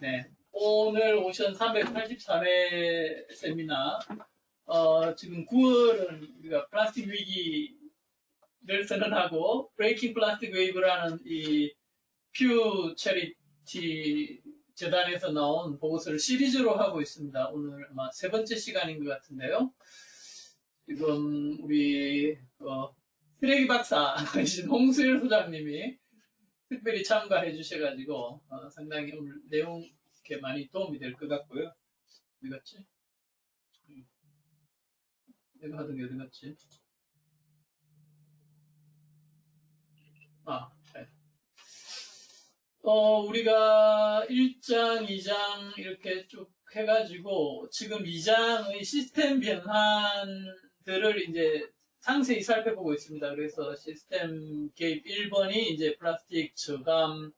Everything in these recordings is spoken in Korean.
네. 오늘 오션 383회 세미나, 지금 9월은 우리가 플라스틱 위기를 선언하고, 브레이킹 플라스틱 웨이브라는 이 퓨 체리티 재단에서 나온 보고서를 시리즈로 하고 있습니다. 오늘 아마 세 번째 시간인 것 같은데요. 지금 우리, 쓰레기 박사, 홍수일 소장님이 특별히 참가해 주셔가지고 상당히 오늘 내용 이렇게 많이 도움이 될 것 같고요. 어디 갔지? 내가 하던 게 어디 갔지? 네. 우리가 1장, 2장 이렇게 쭉 해가지고 지금 2장의 시스템 변환들을 이제 상세히 살펴보고 있습니다. 그래서 시스템 개입 1번이 이제 플라스틱 저감이고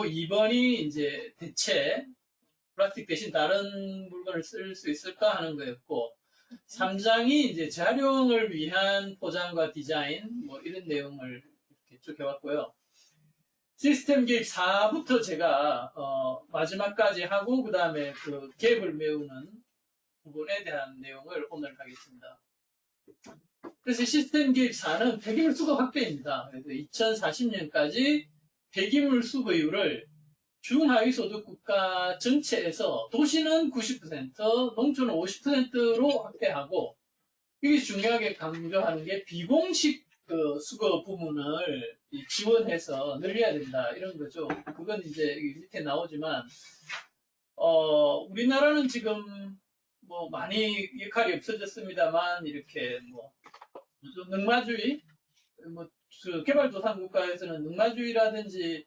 2번이 이제 대체 플라스틱 대신 다른 물건을 쓸 수 있을까 하는 거였고 3장이 이제 재활용을 위한 포장과 디자인 뭐 이런 내용을 이렇게 쭉 해왔고요. 시스템 개입 4부터 제가 마지막까지 하고 그 다음에 그 갭을 메우는 부분에 대한 내용을 오늘 하겠습니다. 그래서 시스템 개입 4는 폐기물 수거 확대입니다. 그래서 2040년까지 폐기물 수거율을 중하위 소득 국가 전체에서 도시는 90%, 농촌은 50%로 확대하고 이게 중요하게 강조하는 게 비공식 수거 부문을 지원해서 늘려야 된다 이런 거죠. 그건 이제 밑에 나오지만 우리나라는 지금 뭐 많이 역할이 없어졌습니다만 이렇게 뭐 능마주의 뭐 개발도상 국가에서는 능마주의라든지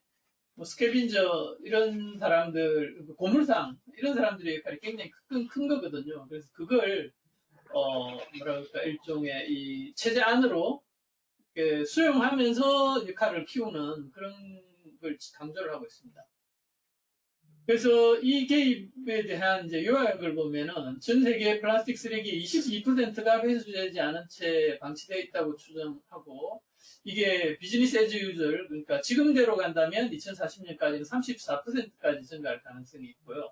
뭐 스캐빈저 이런 사람들 고물상 이런 사람들의 역할이 굉장히 큰 거거든요. 그래서 그걸 뭐랄까 일종의 이 체제 안으로 수용하면서 역할을 키우는 그런 걸 강조를 하고 있습니다. 그래서 이 개입에 대한 이제 요약을 보면은 전 세계 플라스틱 쓰레기 22%가 회수되지 않은 채 방치되어 있다고 추정하고 이게 비즈니스 에즈 유저 그러니까 지금대로 간다면 2040년까지는 34%까지 증가할 가능성이 있고요.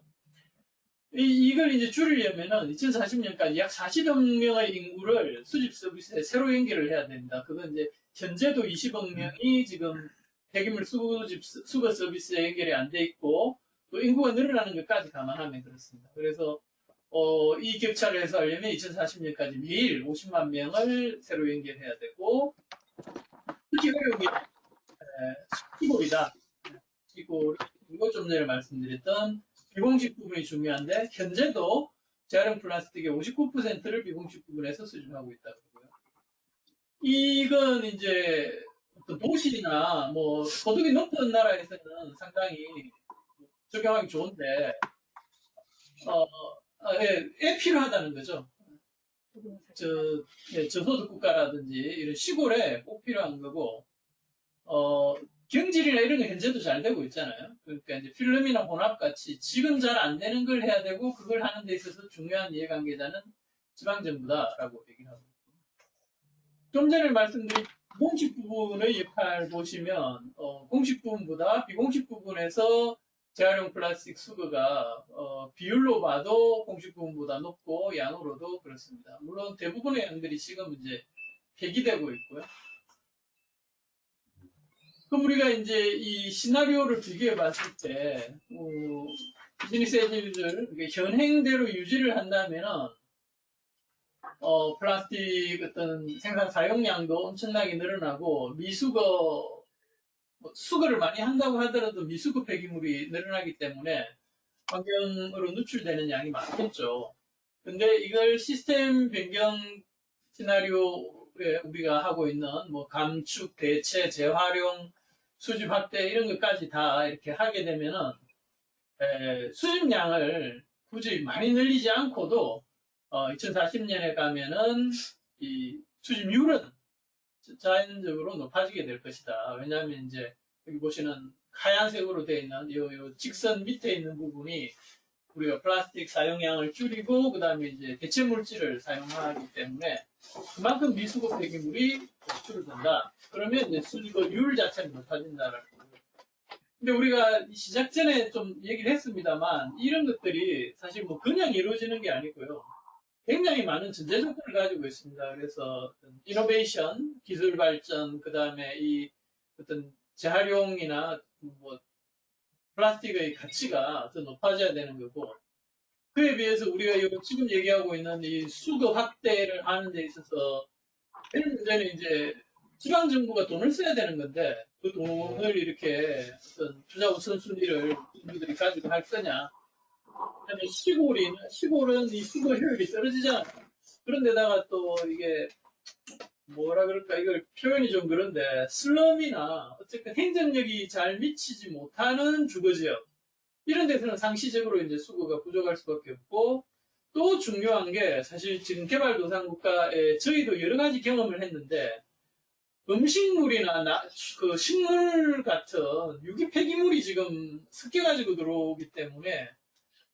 이걸 이제 줄이려면은 2040년까지 약 40억 명의 인구를 수집 서비스에 새로 연결을 해야 됩니다. 그건 이제 현재도 20억 명이 지금 폐기물 수거 서비스에 연결이 안 돼 있고 또 인구가 늘어나는 것까지 감안하면 그렇습니다. 그래서 이 격차를 해소하려면 2040년까지 매일 50만 명을 새로 연결해야 되고 특히 어려운 게 시골이다. 시골 그리고 좀 전에 말씀드렸던 비공식 부분이 중요한데 현재도 재활용 플라스틱의 59%를 비공식 부분에서 수집하고 있다고 하고요. 이건 이제 어떤 도시나 뭐 소득이 높은 나라에서는 상당히 적용하기 좋은데 필요하다는 거죠. 저소득 국가라든지 이런 시골에 꼭 필요한 거고 경질이나 이런 거 현재도 잘 되고 있잖아요. 그러니까 이제 필름이나 혼합 같이 지금 잘 안 되는 걸 해야 되고 그걸 하는 데 있어서 중요한 이해관계자는 지방정부다라고 얘기를 하고 있고 좀 전에 말씀드린 공식 부분의 역할 보시면 공식 부분보다 비공식 부분에서 재활용 플라스틱 수거가 비율로 봐도 공식 부분보다 높고 양으로도 그렇습니다. 물론 대부분의 양들이 지금 이제 폐기되고 있고요. 그럼 우리가 이제 이 시나리오를 비교해 봤을 때 비즈니스 에즈 유저를 현행대로 유지를 한다면은 플라스틱 어떤 생산 사용량도 엄청나게 늘어나고 미수거 수거를 많이 한다고 하더라도 미수거 폐기물이 늘어나기 때문에 환경으로 누출되는 양이 많겠죠. 근데 이걸 시스템 변경 시나리오에 우리가 하고 있는 뭐 감축, 대체, 재활용, 수집 확대 이런 것까지 다 이렇게 하게 되면은 수집량을 굳이 많이 늘리지 않고도 2040년에 가면은 이 수집률은 자연적으로 높아지게 될 것이다. 왜냐하면 이제 여기 보시는 하얀색으로 되어 있는 요 직선 밑에 있는 부분이 우리가 플라스틱 사용량을 줄이고 그 다음에 이제 대체 물질을 사용하기 때문에 그만큼 미수거 폐기물이 줄어든다. 그러면 이제 수거율 자체는 높아진다라는 거예요. 근데 우리가 시작 전에 좀 얘기를 했습니다만 이런 것들이 사실 뭐 그냥 이루어지는 게 아니고요. 굉장히 많은 전제 조건을 가지고 있습니다. 그래서 이노베이션, 기술 발전, 그 다음에 이 어떤 재활용이나 뭐 플라스틱의 가치가 더 높아져야 되는 거고, 그에 비해서 우리가 지금 얘기하고 있는 이 수도 확대를 하는 데 있어서 이런 문제는 이제 지방 정부가 돈을 써야 되는 건데 그 돈을 이렇게 어떤 투자 우선순위를 정부들이 가지고 할 거냐? 그다음에 시골은 이 수도 효율이 떨어지잖아. 그런데다가 또 이게 뭐라 그럴까 이걸 표현이 좀 그런데 슬럼이나 어쨌든 행정력이 잘 미치지 못하는 주거지역 이런 데서는 상시적으로 이제 수거가 부족할 수밖에 없고 또 중요한 게 사실 지금 개발도상국가에 저희도 여러 가지 경험을 했는데 음식물이나 그 식물 같은 유기 폐기물이 지금 섞여가지고 들어오기 때문에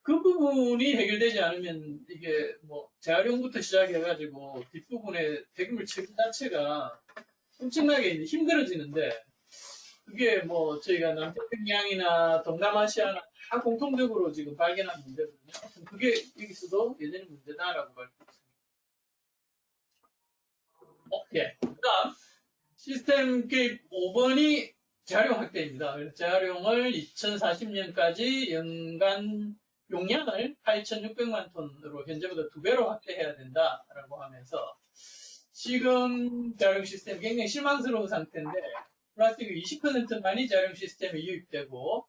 그 부분이 해결되지 않으면 이게 뭐 재활용부터 시작해가지고 뒷부분에 폐기물 처리 자체가 엄청나게 이제 힘들어지는데 그게 뭐 저희가 남태평양이나 동남아시아나 다 공통적으로 지금 발견한 문제거든요. 그게 여기서도 예전에 문제다라고 발표했습니다. 오케이. 그다음 시스템 게임 5번이 재활용 확대입니다. 그래서 재활용을 2040년까지 연간 용량을 8,600만 톤으로 현재보다 2배로 확대해야 된다라고 하면서 지금 재활용 시스템 굉장히 실망스러운 상태인데 플라스틱이 20%만이 재활용 시스템에 유입되고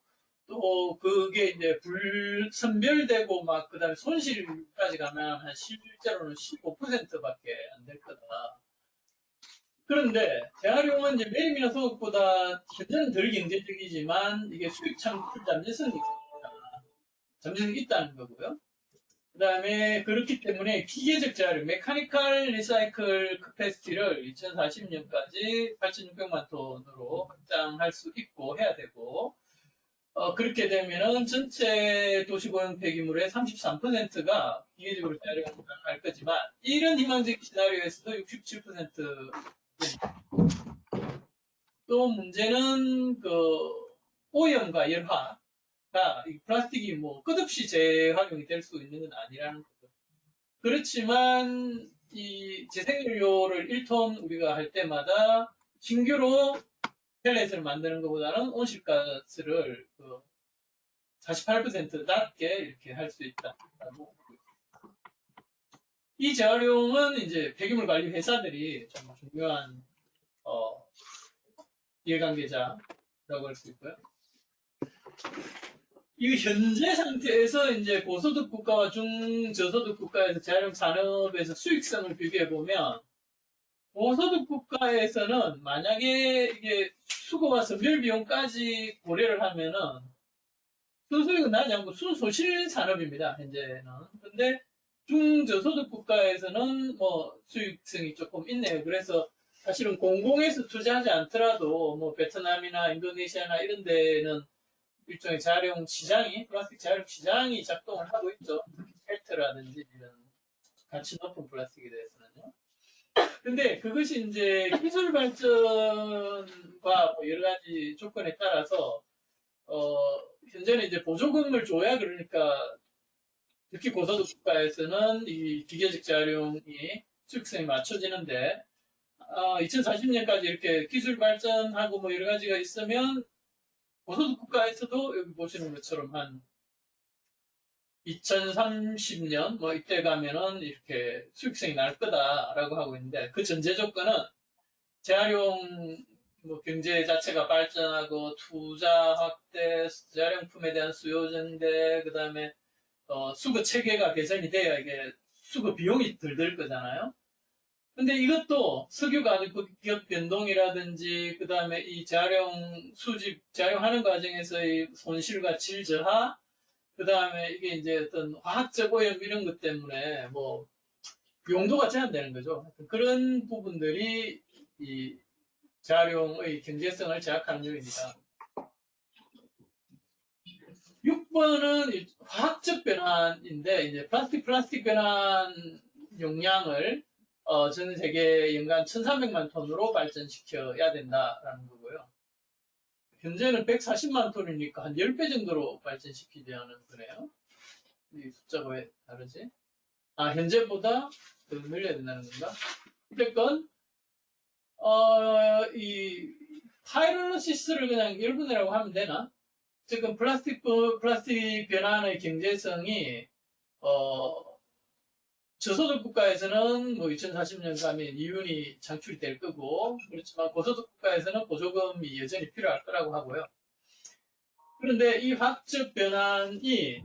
또 그게 이제 불선별되고 막 그다음에 손실까지 가면 한 실제로는 15%밖에 안 될 거다. 그런데 재활용은 이제 매립이나 소득보다 현재는 덜 경제적이지만 이게 수익 창출 잠재성이 있다는 거고요. 그 다음에 그렇기 때문에 기계적 재활용, 메카니컬 리사이클 커패시티를 2040년까지 8,600만 톤으로 확장할 수 있고 해야 되고 그렇게 되면은 전체 도시고용 폐기물의 33%가 기계적으로 재활용할 거지만 이런 희망적 시나리오에서도 67%. 또 문제는 그 오염과 열화가 이 플라스틱이 뭐 끝없이 재활용이 될 수 있는 건 아니라는 거죠. 그렇지만 이 재생연료를 1톤 우리가 할 때마다 신규로 펠렛을 만드는 것보다는 온실가스를 48% 낮게 이렇게 할 수 있다라고. 이 재활용은 이제 폐기물 관리 회사들이 좀 중요한 어, 이해관계자라고 할 수 있고요. 이 현재 상태에서 이제 고소득 국가와 중저소득 국가에서 재활용 산업에서 수익성을 비교해 보면 고소득 국가에서는 만약에 이게 수거와 선별 비용까지 고려를 하면은 수수익은 나지 않고 순소실 산업입니다. 현재는. 근데 중저소득 국가에서는 뭐 수익성이 조금 있네요. 그래서 사실은 공공에서 투자하지 않더라도 뭐 베트남이나 인도네시아나 이런 데는 일종의 재활용 시장이, 플라스틱 재활용 시장이 작동을 하고 있죠. 펠트라든지 이런 가치 높은 플라스틱에 대해서는요. 근데 그것이 이제 기술 발전과 뭐 여러 가지 조건에 따라서, 현재는 이제 보조금을 줘야 그러니까 특히 고소득 국가에서는 이 기계적 재활용이 수익성이 맞춰지는데, 2040년까지 이렇게 기술 발전하고 뭐 여러 가지가 있으면 고소득 국가에서도 여기 보시는 것처럼 한 2030년 뭐 이때 가면은 이렇게 수익성이 날 거다라고 하고 있는데 그 전제 조건은 재활용 뭐 경제 자체가 발전하고 투자 확대, 재활용품에 대한 수요 증대, 그 다음에 수거 체계가 개선이 돼야 이게 수거 비용이 덜 들 거잖아요. 근데 이것도 석유 가격 변동이라든지 그 다음에 이 재활용 수집 재활용하는 과정에서의 손실과 질 저하 그 다음에 이게 이제 어떤 화학적 오염 이런 것 때문에 뭐 용도가 제한되는 거죠. 그런 부분들이 이 재활용의 경제성을 제약하는 요인이다. 6번은 화학적 변환인데 이제 플라스틱 변환 용량을 전 세계 연간 1,300만 톤으로 발전시켜야 된다라는 거고요. 현재는 140만 톤이니까 한 10배 정도로 발전시키자는 거네요. 이 숫자가 왜 다르지? 아, 현재보다 더 늘려야 된다는 건가? 어쨌건, 이 파이로시스를 그냥 1분이라고 하면 되나? 지금 플라스틱 변환의 경제성이, 저소득 국가에서는 뭐 2040년 가면 이윤이 창출이 될 거고, 그렇지만 고소득 국가에서는 보조금이 여전히 필요할 거라고 하고요. 그런데 이 화학적 변환이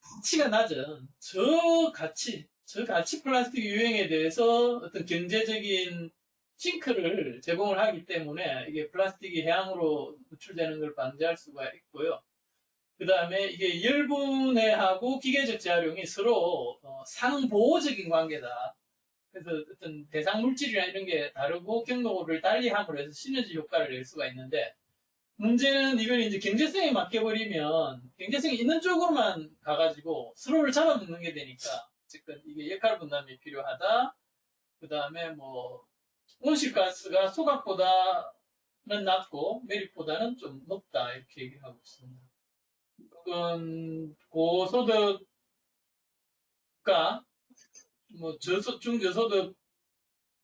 가치가 낮은 저 가치 플라스틱 유형에 대해서 어떤 경제적인 싱크를 제공을 하기 때문에 이게 플라스틱이 해양으로 노출되는 걸 방지할 수가 있고요. 그 다음에 이게 열분해하고 기계적 재활용이 서로 상보호적인 관계다. 그래서 어떤 대상 물질이나 이런 게 다르고 경로를 달리 함으로 해서 시너지 효과를 낼 수가 있는데, 문제는 이걸 이제 경제성에 맡겨버리면 경제성이 있는 쪽으로만 가가지고 서로를 잡아먹는 게 되니까, 어쨌든 이게 역할 분담이 필요하다. 그 다음에 뭐 온실가스가 소각보다는 낮고 메릭보다는 좀 높다, 이렇게 얘기를 하고 있습니다. 고소득 국가, 뭐 중저소득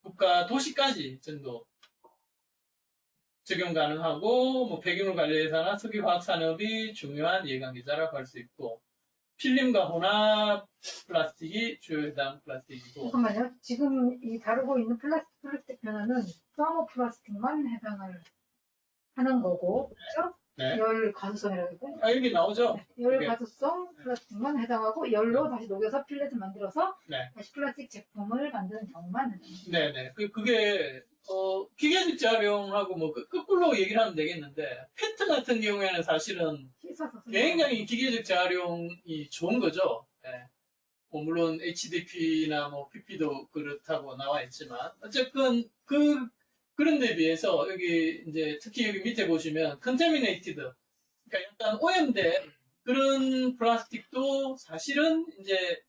국가 도시까지 정도 적용 가능하고, 뭐 폐기물 관리회사나 석유화학 산업이 중요한 이해관계자라고 할 수 있고, 필름과 혼합 플라스틱이 주요 해당 플라스틱이고. 잠깐만요. 지금 이 다루고 있는 플라스틱 변화는 서머 플라스틱만 해당을 하는 거고, 그렇죠? 네. 열 가수성이라고 해요. 아, 여기 나오죠? 열 가수성 플라스틱만 해당하고 열로 다시 녹여서 필렛을 만들어서 네. 다시 플라스틱 제품을 만드는 경우만 네네. 그게 기계적 재활용하고 뭐 거꾸로 얘기를 하면 되겠는데, 페트 같은 경우에는 사실은 굉장히 기계적 재활용이 좋은 거죠. 네. 뭐 물론 HDP나 뭐 PP도 그렇다고 나와 있지만, 어쨌든 그런 데 비해서 여기 이제 특히 여기 밑에 보시면 contaminated, 그러니까 약간 오염된 그런 플라스틱도 사실은 이제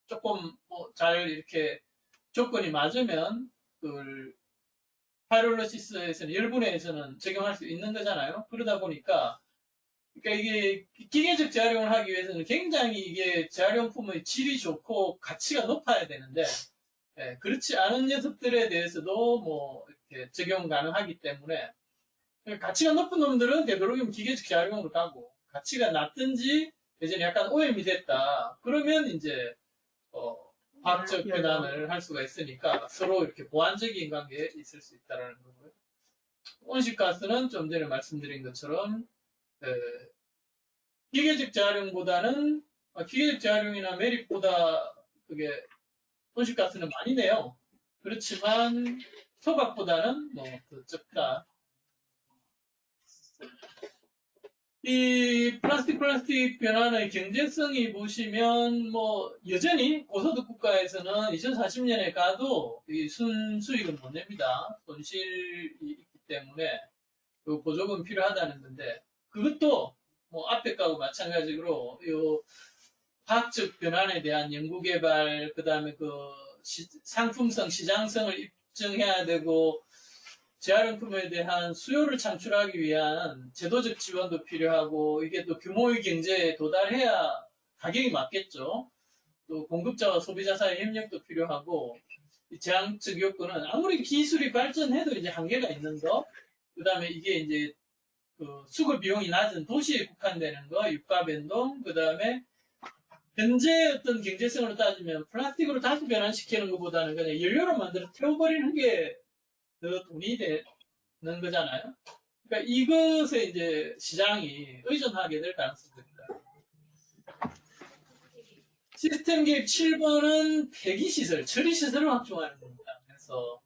조금 뭐 잘 이렇게 조건이 맞으면 그 파이롤로시스에서는 열분해에서는 적용할 수 있는 거잖아요. 그러다 보니까 그러니까 이게 기계적 재활용을 하기 위해서는 굉장히 이게 재활용품의 질이 좋고 가치가 높아야 되는데, 예, 그렇지 않은 녀석들에 대해서도 뭐 이렇게 적용 가능하기 때문에, 가치가 높은 놈들은 되도록이면 기계적 재활용으로 가고, 가치가 낮든지 예전에 약간 오염이 됐다 그러면 이제 화학적 변환을 할 수가 있으니까 서로 이렇게 보완적인 관계에 있을 수 있다는 거고요. 온실가스는 좀 전에 말씀드린 것처럼 기계적 재활용보다는, 기계적 재활용이나 매립보다 그게 온실가스는 많이 내요. 그렇지만 소각보다는 뭐 더 적다. 이 플라스틱 변환의 경제성이 보시면 뭐 여전히 고소득 국가에서는 2040년에 가도 이 순수익은 못 냅니다. 손실이 있기 때문에 그 보조금 필요하다는 건데, 그것도 뭐 앞에 거하고 마찬가지로 이 화학적 변환에 대한 연구개발, 그 다음에 그 상품성, 시장성을 입증해야 되고, 재활용품에 대한 수요를 창출하기 위한 제도적 지원도 필요하고, 이게 또 규모의 경제에 도달해야 가격이 맞겠죠. 또 공급자와 소비자 사이 협력도 필요하고, 제한적 요건은 아무리 기술이 발전해도 이제 한계가 있는 거, 그 다음에 이게 이제 그 수거 비용이 낮은 도시에 국한되는 거, 유가 변동, 그 다음에 현재 어떤 경제성으로 따지면 플라스틱으로 다시 변환시키는 것보다는 그냥 연료로 만들어 태워버리는 게 더 돈이 되는 거잖아요. 그러니까 이것에 이제 시장이 의존하게 될 가능성이 있다. 시스템 계획 7번은 폐기시설, 처리시설을 확충하는 겁니다. 그래서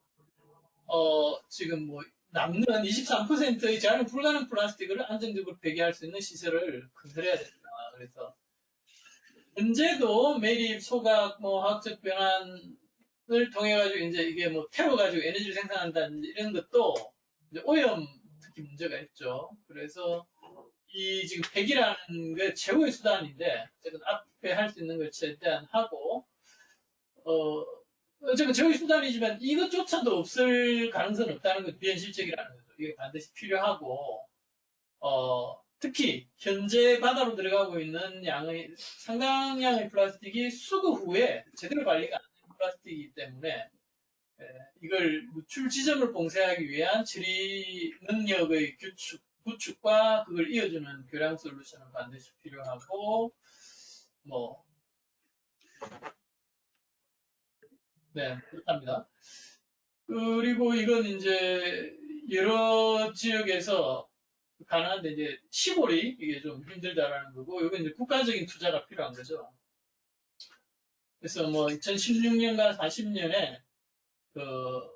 지금 뭐 남는 23%의 재활용 불가능 플라스틱을 안정적으로 폐기할 수 있는 시설을 건설해야 된다. 그래서 현재도 매립, 소각, 뭐 화학적 변환을 통해 가지고 이제 이게 뭐 태워가지고 에너지를 생산한다든지 이런 것도 이제 오염 특히 문제가 있죠. 그래서 이 지금 폐기라는 게 최고의 수단인데, 어쨌든 앞에 할 수 있는 걸 최대한 하고, 어쨌든 최고의 수단이지만 이것조차도 없을 가능성은 없다는 건 비현실적이라는 거죠. 이게 반드시 필요하고, 특히 현재 바다로 들어가고 있는 양의 상당량의 플라스틱이 수거 후에 제대로 관리가 안 된 플라스틱이기 때문에 이걸 누출 지점을 봉쇄하기 위한 처리 능력의 구축과 그걸 이어주는 교량 솔루션은 반드시 필요하고, 뭐, 네, 그렇답니다. 그리고 이건 이제 여러 지역에서 가능한데 이제 시골이 이게 좀 힘들다라는 거고, 이건 이제 국가적인 투자가 필요한 거죠. 그래서 뭐 2016년과 40년에 그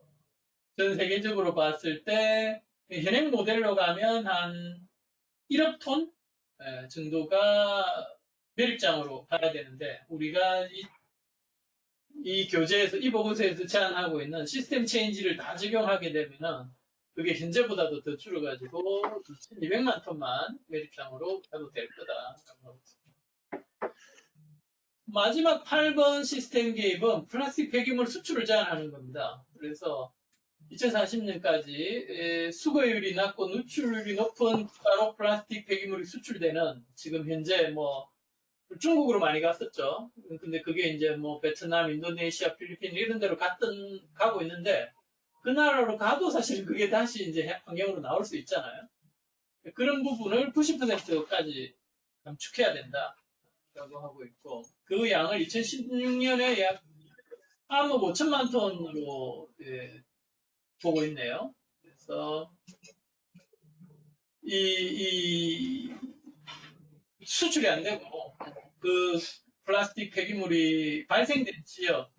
전 세계적으로 봤을 때 현행 모델로 가면 한 1억 톤 정도가 매립장으로 가야 되는데 우리가 이 교재에서 이 보고서에서 제안하고 있는 시스템 체인지를 다 적용하게 되면은 그게 현재보다도 더 줄어가지고 2,200만 톤만 매립장으로 가도 될 거다라고 하고 있습니다. 마지막 8번 시스템 개입은 플라스틱 폐기물 수출을 제한하는 겁니다. 그래서 2040년까지 수거율이 낮고 누출율이 높은 국가로 플라스틱 폐기물이 수출되는 지금 현재 뭐 중국으로 많이 갔었죠. 근데 그게 이제 뭐 베트남, 인도네시아, 필리핀 이런 데로 가고 있는데 그 나라로 가도 사실 그게 다시 이제 환경으로 나올 수 있잖아요. 그런 부분을 90%까지 감축해야 된다라고 하고 있고 그 양을 2016년에 약 3억 5천만 톤으로 보고 있네요. 그래서 이 수출이 안 되고 그 플라스틱 폐기물이 발생된 지역,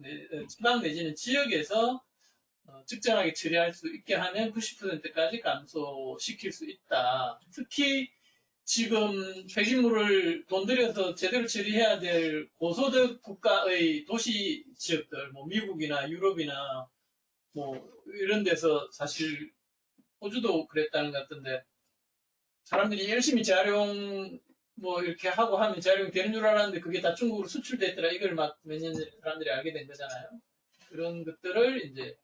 지방 내지는 지역에서 적정하게 처리할 수 있게 하면 90%까지 감소시킬 수 있다. 특히 지금 폐기물을 돈 들여서 제대로 처리해야 될 고소득 국가의 도시 지역들, 뭐 미국이나 유럽이나 뭐 이런 데서 사실 호주도 그랬다는 것 같은데 사람들이 열심히 재활용 뭐 이렇게 하고 하면 재활용 되는 줄 알았는데 그게 다 중국으로 수출됐더라. 이걸 막 몇 년 전에 사람들이 알게 된 거잖아요. 그런 것들을 이제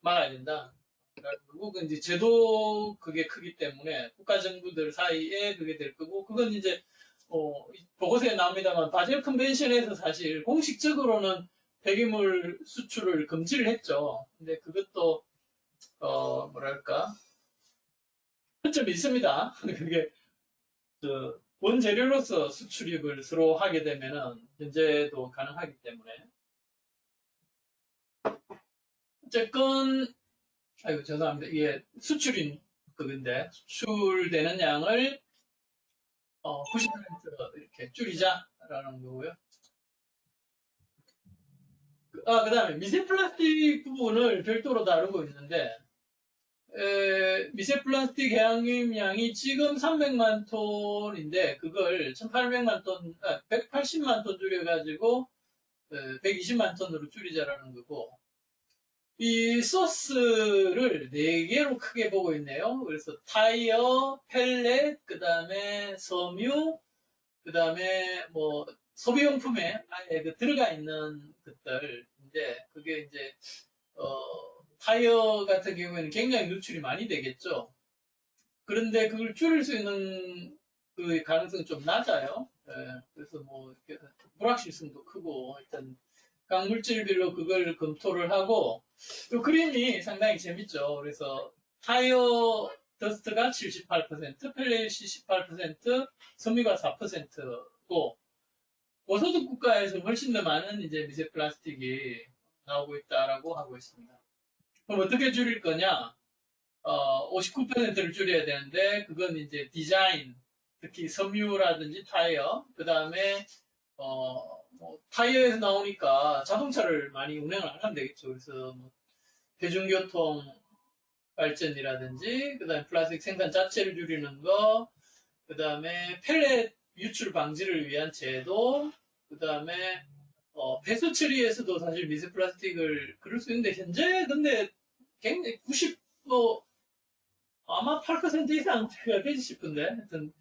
막아야 된다. 그리고 이제 제도 그게 크기 때문에 국가 정부들 사이에 그게 될 거고 그건 이제 보고서에 나옵니다만 바젤 컨벤션에서 사실 공식적으로는 폐기물 수출을 금지를 했죠. 근데 그것도 뭐랄까 한점이 있습니다. 그게 원재료로서 수출입을 서로 하게 되면은 현재도 가능하기 때문에 어쨌건 아이고 죄송합니다. 이게 수출인 그건데 수출되는 양을 90% 이렇게 줄이자라는 거고요. 그다음에 미세 플라스틱 부분을 별도로 다루고 있는데 미세 플라스틱 해양림량이 지금 300만 톤인데 그걸 1,800만 톤, 180만 톤 줄여가지고 120만 톤으로 줄이자라는 거고 이 소스를 4개로 크게 보고 있네요. 그래서 타이어, 펠렛, 그 다음에 섬유, 그 다음에 뭐 소비용품에 아예 들어가 있는 것들인데 그게 이제 타이어 같은 경우에는 굉장히 누출이 많이 되겠죠. 그런데 그걸 줄일 수 있는 그 가능성이 좀 낮아요. 그래서 뭐 불확실성도 크고 일단 각 물질별로 그걸 검토를 하고 이 그림이 상당히 재밌죠. 그래서 타이어 더스트가 78%, 펠렛이 18%, 섬유가 4%고 고소득 국가에서 훨씬 더 많은 이제 미세 플라스틱이 나오고 있다라고 하고 있습니다. 그럼 어떻게 줄일 거냐? 59%를 줄여야 되는데 그건 이제 디자인, 특히 섬유라든지 타이어, 그 다음에 뭐 타이어에서 나오니까 자동차를 많이 운행을 안 하면 되겠죠. 그래서 뭐 대중교통 발전이라든지, 그 다음에 플라스틱 생산 자체를 줄이는 거, 그 다음에 펠렛 유출 방지를 위한 제도, 그 다음에 폐수 처리에서도 사실 미세 플라스틱을 그럴 수 있는데 현재 근데 굉장히 90, 아마 8% 이상가 되지 싶은데 하여튼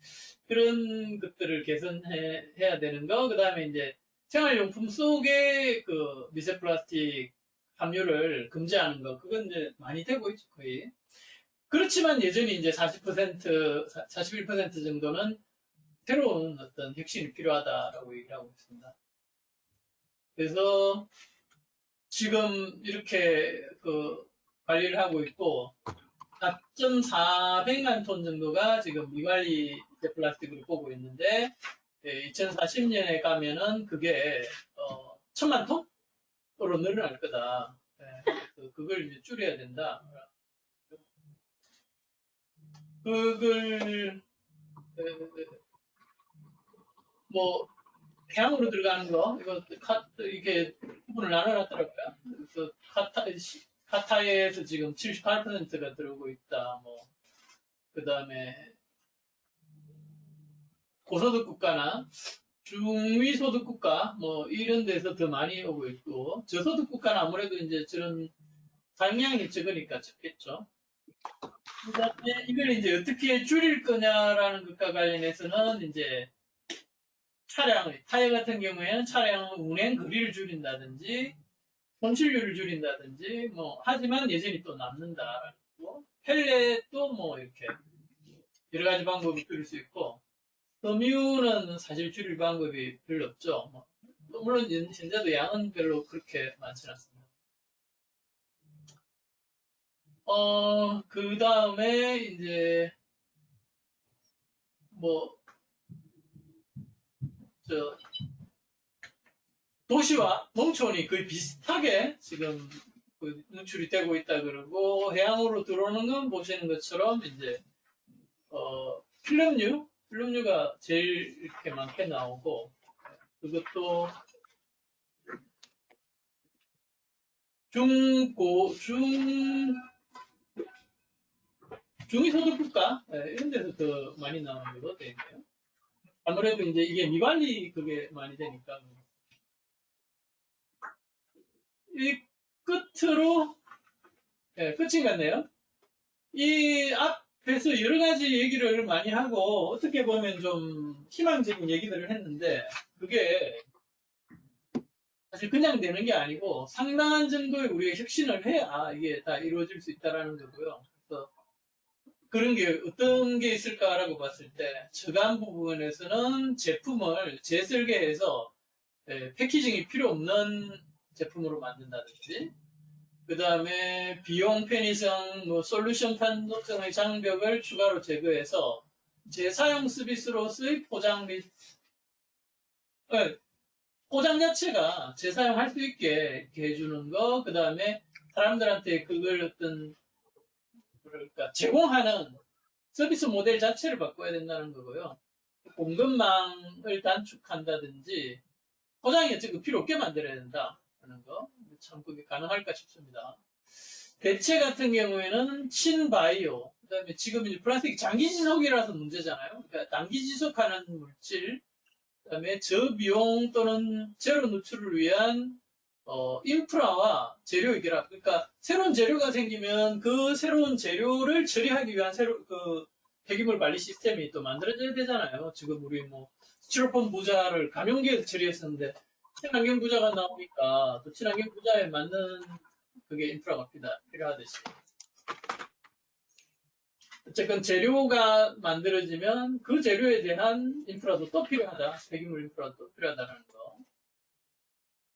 그런 것들을 개선해야 되는 거. 그 다음에 이제 생활용품 속에 그 미세 플라스틱 함유를 금지하는 거. 그건 이제 많이 되고 있죠, 거의. 그렇지만 여전히 이제 41% 정도는 새로운 어떤 혁신이 필요하다라고 얘기를 하고 있습니다. 그래서 지금 이렇게 그 관리를 하고 있고 4,400만 톤 정도가 지금 미관리 플라스틱으로 보고 있는데 2040년에 가면은 그게 1,000만 톤으로 늘어날 거다. 그래서 그걸 이제 줄여야 된다. 그걸 뭐 해양으로 들어가는 거 이거 이렇게 부분을 나눠놨더라고요. 그래서 카타에서 지금 78%가 들어오고 있다. 뭐 그다음에 고소득 국가나 중위소득 국가 뭐 이런 데서 더 많이 오고 있고 저소득 국가는 아무래도 이제 저런 사용량이 적으니까 적겠죠. 그다음에 이걸 이제 어떻게 줄일 거냐라는 것과 관련해서는 이제 타이어 같은 경우에는 차량 운행 거리를 줄인다든지 손실률을 줄인다든지 뭐 하지만 여전히 또 남는다. 펠렛도 뭐 이렇게 여러 가지 방법이 줄일 수 있고 섬유는 사실 줄일 방법이 별로 없죠. 물론 현재도 양은 별로 그렇게 많지는 않습니다. 그 다음에 이제 뭐 저 도시와 농촌이 거의 비슷하게 지금 그 노출이 되고 있다 그러고 해양으로 들어오는 건 보시는 것처럼 이제 필름류가 제일 이렇게 많게 나오고 그것도 중위소득 국가 이런 데서 더 많이 나오는 걸로 되어 있네요. 아무래도 이제 이게 미관리 그게 많이 되니까 이 끝으로 끝인 것 같네요. 이 앞에서 여러 가지 얘기를 많이 하고 어떻게 보면 좀 희망적인 얘기들을 했는데 그게 사실 그냥 되는 게 아니고 상당한 정도의 우리가 혁신을 해야 이게 다 이루어질 수 있다는 거고요. 그래서 그런 게 어떤 게 있을까라고 봤을 때 저감 부분에서는 제품을 재설계해서 패키징이 필요 없는 제품으로 만든다든지 그 다음에 비용 편의성, 솔루션 판독성의 장벽을 추가로 제거해서 재사용 서비스로서의 포장 및 포장 자체가 재사용할 수 있게 해주는 거, 그 다음에 사람들한테 그걸 어떤 그러니까 제공하는 서비스 모델 자체를 바꿔야 된다는 거고요. 공급망을 단축한다든지 포장이 어쨌든 필요 없게 만들어야 된다 하는 거. 참 그게 가능할까 싶습니다. 대체 같은 경우에는 친바이오, 그다음에 지금 이제 플라스틱 장기 지속이라서 문제잖아요. 그러니까 단기 지속하는 물질, 그다음에 저비용 또는 제로 노출을 위한 인프라와 재료 결합. 그러니까 새로운 재료가 생기면 그 새로운 재료를 처리하기 위한 그 폐기물 관리 시스템이 또 만들어져야 되잖아요. 지금 우리 뭐 스티로폼 부자를 감용기에서 처리했었는데 친환경 부자가 나오니까 또 친환경 부자에 맞는 그게 인프라가 필요하듯이. 어쨌든 재료가 만들어지면 그 재료에 대한 인프라도 또 필요하다. 폐기물 인프라도 또 필요하다는 거.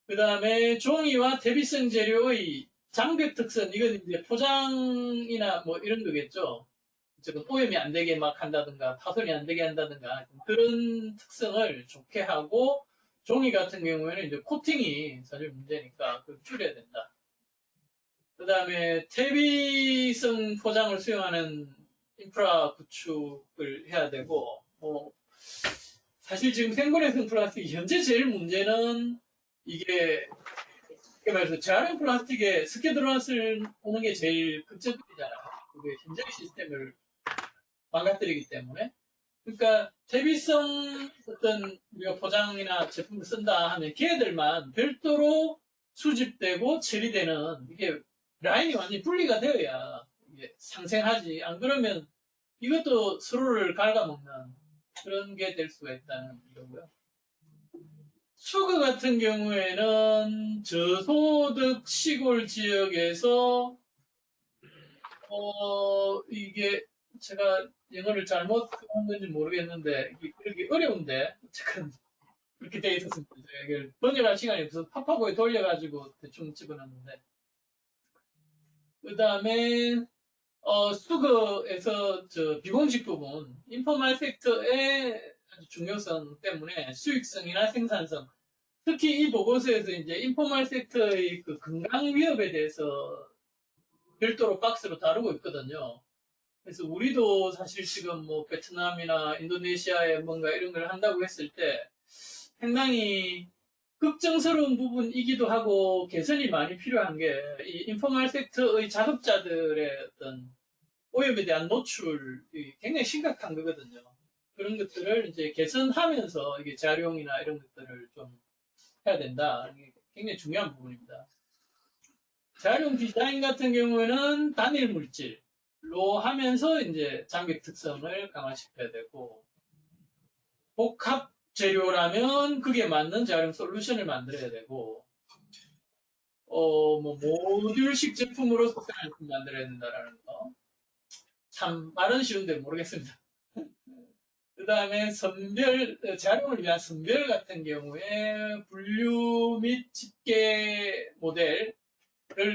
그 다음에 종이와 대비성 재료의 장벽 특성, 이건 이제 포장이나 뭐 이런 거겠죠. 어쨌든 오염이 안 되게 막 한다든가, 파손이 안 되게 한다든가, 그런 특성을 좋게 하고, 종이 같은 경우에는 이제 코팅이 사실 문제니까 그걸 줄여야 된다. 그 다음에 퇴비성 포장을 수용하는 인프라 구축을 해야 되고, 사실 지금 생분해성 플라스틱 현재 제일 문제는 이게 말해서 재활용 플라스틱에 습게 들어왔을 오는 게 제일 극적이잖아요. 그게 현재 시스템을 망가뜨리기 때문에. 그러니까 대비성 어떤 우리가 포장이나 제품을 쓴다 하면 걔들만 별도로 수집되고 처리되는 이게 라인이 완전히 분리가 되어야 이게 상생하지. 안 그러면 이것도 서로를 갉아먹는 그런 게 될 수가 있다는 거고요. 수거 같은 경우에는 저소득 시골 지역에서 이게 제가 영어를 잘못 한 건지 모르겠는데, 이게 그렇게 어려운데, 어쨌든 그렇게 돼 있었습니다. 이걸 번역할 시간이 없어서 팝하고에 돌려가지고 대충 집어넣는데. 그 다음에, 수거에서 비공식 부분, 인포말 섹터의 아주 중요성 때문에 수익성이나 생산성, 특히 이 보고서에서 이제 인포말 섹터의 그 건강 위협에 대해서 별도로 박스로 다루고 있거든요. 그래서 우리도 사실 지금 뭐 베트남이나 인도네시아에 뭔가 이런 걸 한다고 했을 때 상당히 걱정스러운 부분이기도 하고 개선이 많이 필요한 게 이 인포말 섹터의 작업자들의 어떤 오염에 대한 노출이 굉장히 심각한 거거든요. 그런 것들을 이제 개선하면서 이게 재활용이나 이런 것들을 좀 해야 된다. 이게 굉장히 중요한 부분입니다. 재활용 디자인 같은 경우에는 단일 물질로 하면서 이제 장벽 특성을 강화시켜야 되고, 복합 재료라면 그게 맞는 재활용 솔루션을 만들어야 되고, 뭐 모듈식 제품으로서 제품 만들어야 된다라는 거. 참 말은 쉬운데 모르겠습니다. 그 다음에 재활용을 위한 선별 같은 경우에 분류 및 집계 모델을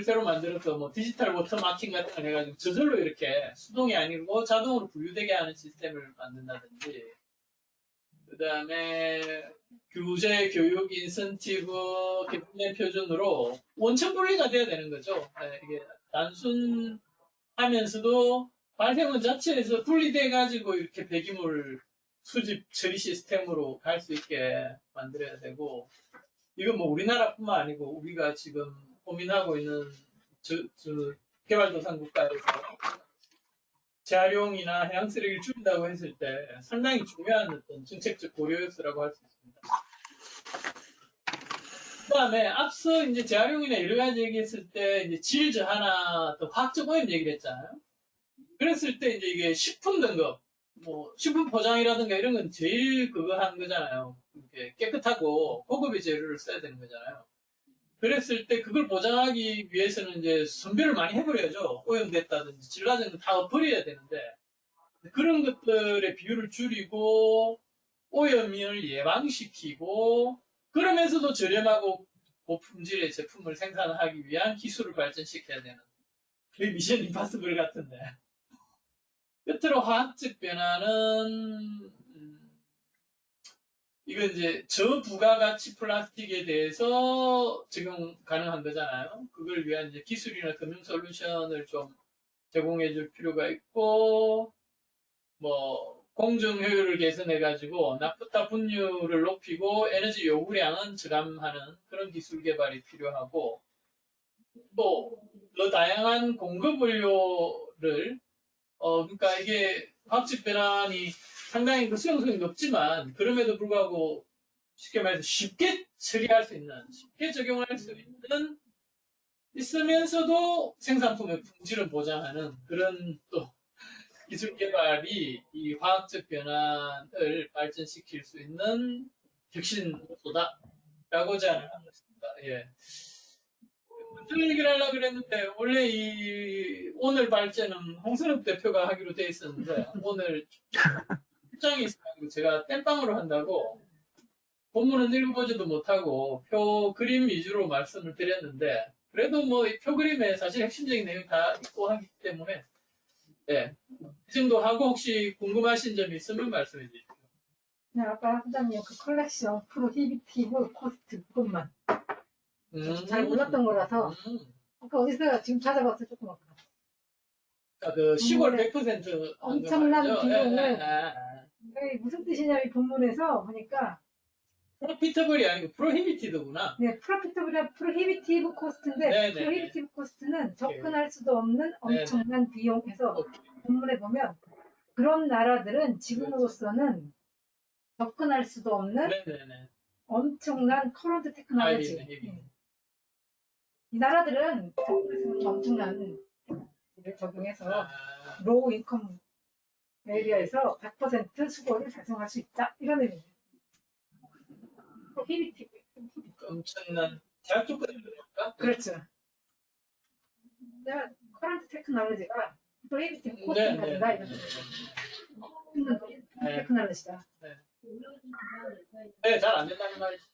새로 만들어서 뭐 디지털 워터마킹 같은 걸 해가지고 저절로 이렇게 수동이 아니고 자동으로 분류되게 하는 시스템을 만든다든지, 그 다음에 규제, 교육, 인센티브, 개편된 표준으로 원천 분리가 돼야 되는 거죠. 네, 이게 단순하면서도 발생원 자체에서 분리돼 가지고 이렇게 배기물 수집 처리 시스템으로 갈 수 있게 만들어야 되고, 이건 뭐 우리나라뿐만 아니고 우리가 지금 고민하고 있는 개발도상국가에서 재활용이나 해양 쓰레기를 줄인다고 했을 때 상당히 중요한 어떤 정책적 고려 요소라고 할 수 있습니다. 그 다음에 앞서 이제 재활용이나 여러 가지 얘기했을 때 이제 질 저하나 또 화학적 오염 얘기를 했잖아요. 그랬을 때 이제 이게 식품 등급, 뭐 식품 포장이라든가 이런 건 제일 그거 한 거잖아요. 이렇게 깨끗하고 고급의 재료를 써야 되는 거잖아요. 그랬을 때 그걸 보장하기 위해서는 이제 선별을 많이 해버려야죠. 오염됐다든지 질 낮은 거 다 버려야 되는데, 그런 것들의 비율을 줄이고 오염을 예방시키고 그러면서도 저렴하고 고품질의 제품을 생산하기 위한 기술을 발전시켜야 되는, 거의 미션 임파서블 같은데. 끝으로 화학적 변화는 이건 이제 저부가가치 플라스틱에 대해서 적용 가능한 거잖아요. 그걸 위한 이제 기술이나 금융 솔루션을 좀 제공해 줄 필요가 있고, 뭐 공정 효율을 개선해 가지고 나프타 분유를 높이고 에너지 요구량은 저감하는 그런 기술 개발이 필요하고, 또 더 다양한 공급 원료를 그러니까 이게 화학적 변환이 상당히 그 수용성이 높지만 그럼에도 불구하고 쉽게 말해서 쉽게 처리할 수 있는, 쉽게 적용할 수 있는 있으면서도 생산품의 품질을 보장하는 그런 또 기술 개발이 이 화학적 변환을 발전시킬 수 있는 혁신 요소다라고 제안을 한 것입니다. 예. 먼저 얘기를 하려고 그랬는데 원래 오늘 발제는 홍순욱 대표가 하기로 돼 있었는데 오늘 출장이 있어가지고 제가 땜빵으로 한다고 본문은 읽어보지도 못하고 표 그림 위주로 말씀을 드렸는데, 그래도 뭐 표 그림에 사실 핵심적인 내용이 다 있고 하기 때문에 이 정도 하고 혹시 궁금하신 점 있으면 말씀해 주십시오. 네, 아까 회장님 그 컬렉션 프로히비티브 코스트 그것만 잘 몰랐던 거라서 아까 어디서 지금 찾아봤어요. 조금 아까. 그 10월 100% 엄청난 비용을 이게 무슨 뜻이냐 이 본문에서 보니까 프로피터블이 아니고 프로히비티드구나. 네, 프로히비티브 코스트인데 네네. 프로히비티브 코스트는 접근할 수도 없는 엄청난 비용에서 본문에 보면 그런 나라들은 지금으로서는 접근할 수도 없는 네네네. 엄청난 커런트 테크놀로지. 이 나라들은 엄청난 를 적용해서 로우 인컴 에리아에서 100% 수고를 달성할 수 있다. 이런 의미입니다. 프로히비티브. 엄청난 대학교 끝입니까? 그렇죠. 커런트 테크놀로지가 프로히비티브 네, 코스팅이라든가 네. 이런 네. 테크놀로지다. 네, 잘 안 된다는 말이죠.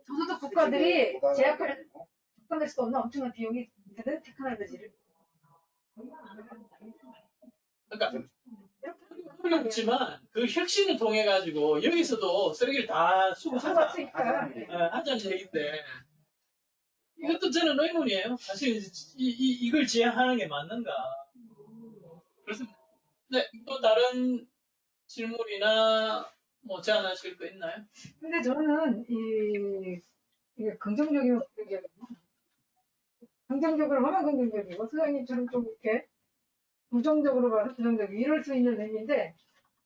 저소득 국가들이 제약할 접근할 수 없는 엄청난 비용이 드는 테크놀로지를 그러니까 어렵지만 그 혁신을 통해 가지고 여기서도 쓰레기를 다 수거하자 수거할 수 있다. 하자는 얘기인데 이것도 저는 의문이에요. 사실 이걸 지향하는 게 맞는가? 그래서 네, 또 다른 질문이나 뭐 제안하실 거 있나요? 근데 저는 이게 긍정적이면 긍정적으로 하면 긍정적이고 소장님처럼 좀 이렇게 부정적으로 봐서 부정적이고 이럴 수 있는 의미인데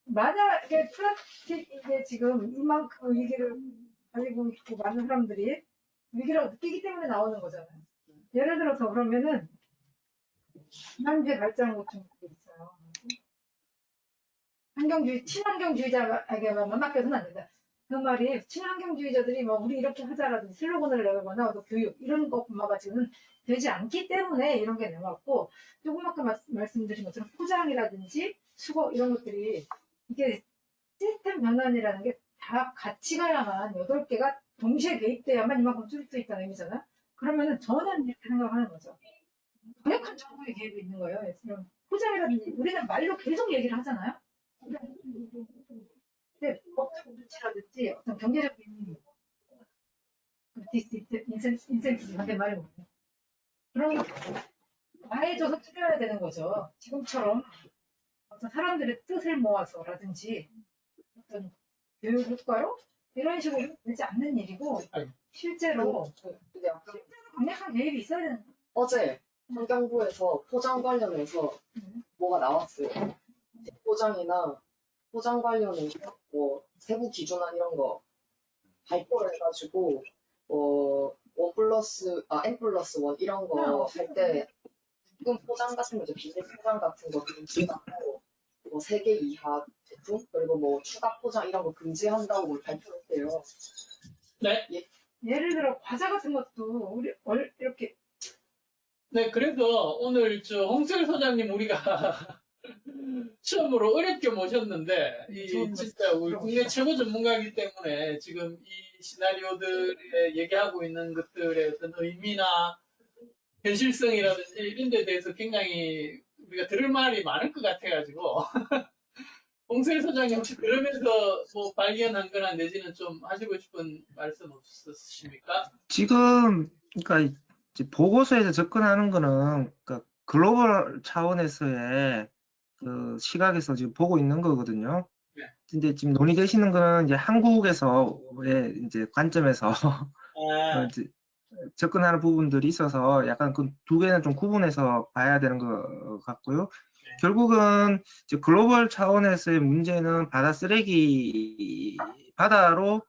만약에 플라스틱 이게 지금 이만큼 위기를 가지고 있고 많은 사람들이 위기라고 느끼기 때문에 나오는 거잖아요. 예를 들어서 그러면은 현재 발전 고충이 있어요. 친환경주의자에게만 맡겨서는 안 된다. 그 말이 친환경주의자들이 뭐 우리 이렇게 하자라든지 슬로건을 내거나 또 교육 이런 것만 가지고는 되지 않기 때문에 이런 게 나왔고 조금 아까 말씀드린 것처럼 포장이라든지 수거 이런 것들이 이게 시스템 변환이라는 게 다 같이 가야만 8개가 동시에 개입돼야만 이만큼 줄일 수 있다는 의미잖아요. 그러면은 저는 이렇게 생각하는 거죠. 강력한 정부의 개입이 있는 거예요. 이런 포장이라든지 우리는 말로 계속 얘기를 하잖아요. 근데 법적 조치라든지 어떤 경제적인 인센티브 반대말이 뭐예요? 그런 거 가해져서 줄여야 되는 거죠. 지금처럼 어떤 사람들의 뜻을 모아서라든지 어떤 교육 효과로 이런 식으로 되지 않는 일이고 실제로 강력한 개입이 있어야 되는 거예요. 어제 환경부에서 포장 관련해서 뭐가 나왔어요. 포장이나 포장 관련해서 뭐 세부 기준안 이런 거 발표를 해가지고 N+1 이런 거 할 때 지금 포장 같은 거 이제 비닐 포장 같은 거 금지하고 뭐 3개 이하 제품 그리고 뭐 추가 포장 이런 거 금지한다고 발표를 했대요. 네. 예를 들어 과자 같은 것도 우리 이렇게 네, 그래서 오늘 홍철 소장님 우리가 처음으로 어렵게 모셨는데, 진짜 우리 국내 최고 전문가이기 때문에 지금 이 시나리오들에 얘기하고 있는 것들의 어떤 의미나 현실성이라든지 이런 데 대해서 굉장히 우리가 들을 말이 많을 것 같아가지고, 홍철 소장님 혹시 그러면서 뭐 발견한 거나 내지는 좀 하시고 싶은 말씀 없으십니까? 지금, 그러니까 이제 보고서에서 접근하는 거는, 그러니까 글로벌 차원에서의 그 시각에서 지금 보고 있는 거거든요. 네. 근데 지금 논의되시는 거는 이제 한국에서의 이제 관점에서 이제 접근하는 부분들이 있어서 약간 그 두 개는 좀 구분해서 봐야 되는 것 같고요. 결국은 이제 글로벌 차원에서의 문제는 바다로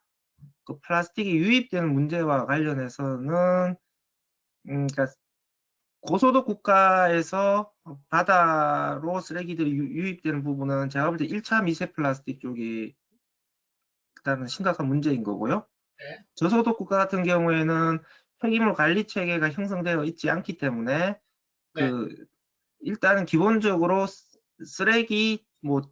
그 플라스틱이 유입되는 문제와 관련해서는 그러니까 고소득 국가에서 바다로 쓰레기들이 유입되는 부분은 제가 볼 때 1차 미세 플라스틱 쪽이 일단은 심각한 문제인 거고요. 네. 저소득 국가 같은 경우에는 폐기물 관리 체계가 형성되어 있지 않기 때문에 일단은 기본적으로 쓰레기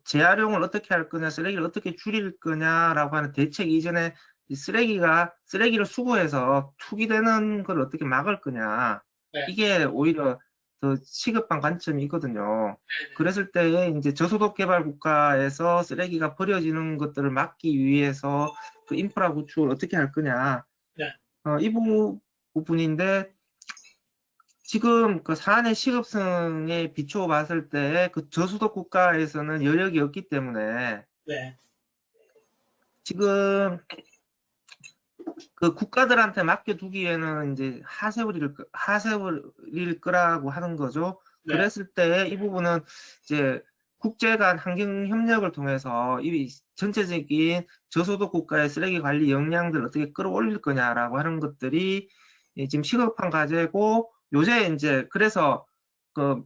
재활용을 어떻게 할 거냐, 쓰레기를 어떻게 줄일 거냐라고 하는 대책 이전에 쓰레기를 수거해서 투기되는 걸 어떻게 막을 거냐. 네. 이게 오히려 더 시급한 관점이 있거든요. 그랬을 때 이제 저소득 개발 국가에서 쓰레기가 버려지는 것들을 막기 위해서 그 인프라 구축을 어떻게 할 거냐. 네. 이 부분인데 지금 그 사안의 시급성에 비추어 봤을 때 그 저소득 국가에서는 여력이 없기 때문에 네. 지금 그 국가들한테 맡겨두기에는 이제 하세버릴 거라고 하는 거죠. 네. 그랬을 때 이 부분은 이제 국제 간 환경 협력을 통해서 이 전체적인 저소득 국가의 쓰레기 관리 역량들을 어떻게 끌어올릴 거냐라고 하는 것들이 지금 시급한 과제고, 요새 이제 그래서 그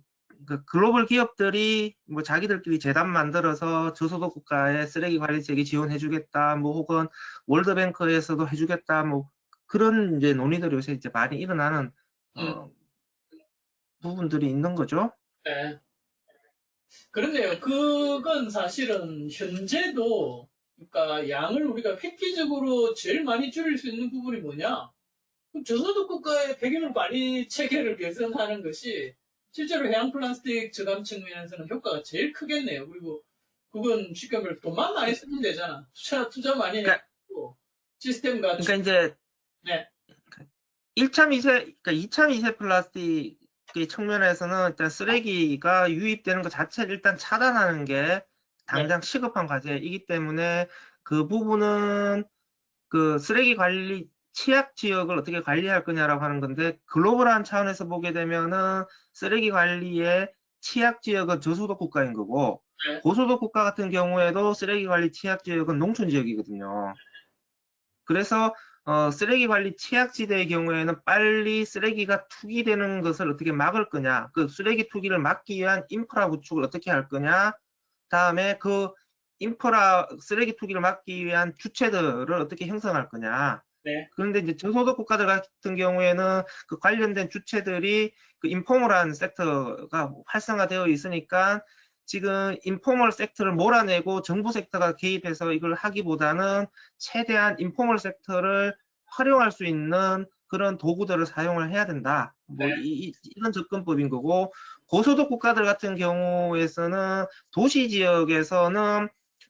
글로벌 기업들이 뭐 자기들끼리 재단 만들어서 저소득 국가의 쓰레기 관리 체계 지원해주겠다, 뭐 혹은 월드뱅크에서도 해주겠다, 뭐 그런 이제 논의들이 요새 이제 많이 일어나는 부분들이 있는 거죠. 네. 그런데요, 그건 사실은 현재도, 그러니까 양을 우리가 획기적으로 제일 많이 줄일 수 있는 부분이 뭐냐? 그럼 저소득 국가의 폐기물 관리 체계를 개선하는 것이 실제로 해양 플라스틱 저감 측면에서는 효과가 제일 크겠네요. 그리고 그건 쉽게 말해 돈만 많이 쓰면 되잖아. 투자 많이 그러니까, 해고 시스템 갖추고. 그러니까 이제 네, 1차 미세, 그러니까 2차 미세 플라스틱의 측면에서는 일단 쓰레기가 유입되는 것 자체를 일단 차단하는 게 당장 시급한 과제이기 때문에 그 부분은 그 쓰레기 관리 취약 지역을 어떻게 관리할 거냐라고 하는 건데 글로벌한 차원에서 보게 되면은 쓰레기 관리의 취약 지역은 저소득 국가인 거고 네. 고소득 국가 같은 경우에도 쓰레기 관리 취약 지역은 농촌 지역이거든요. 그래서 쓰레기 관리 취약지대의 경우에는 빨리 쓰레기가 투기되는 것을 어떻게 막을 거냐, 그 쓰레기 투기를 막기 위한 인프라 구축을 어떻게 할 거냐, 다음에 그 인프라 쓰레기 투기를 막기 위한 주체들을 어떻게 형성할 거냐. 네. 그런데 이제 저소득 국가들 같은 경우에는 그 관련된 주체들이 그 인포멀한 섹터가 활성화되어 있으니까 지금 인포멀 섹터를 몰아내고 정부 섹터가 개입해서 이걸 하기보다는 최대한 인포멀 섹터를 활용할 수 있는 그런 도구들을 사용을 해야 된다. 뭐 이런 접근법인 거고 고소득 국가들 같은 경우에서는 도시 지역에서는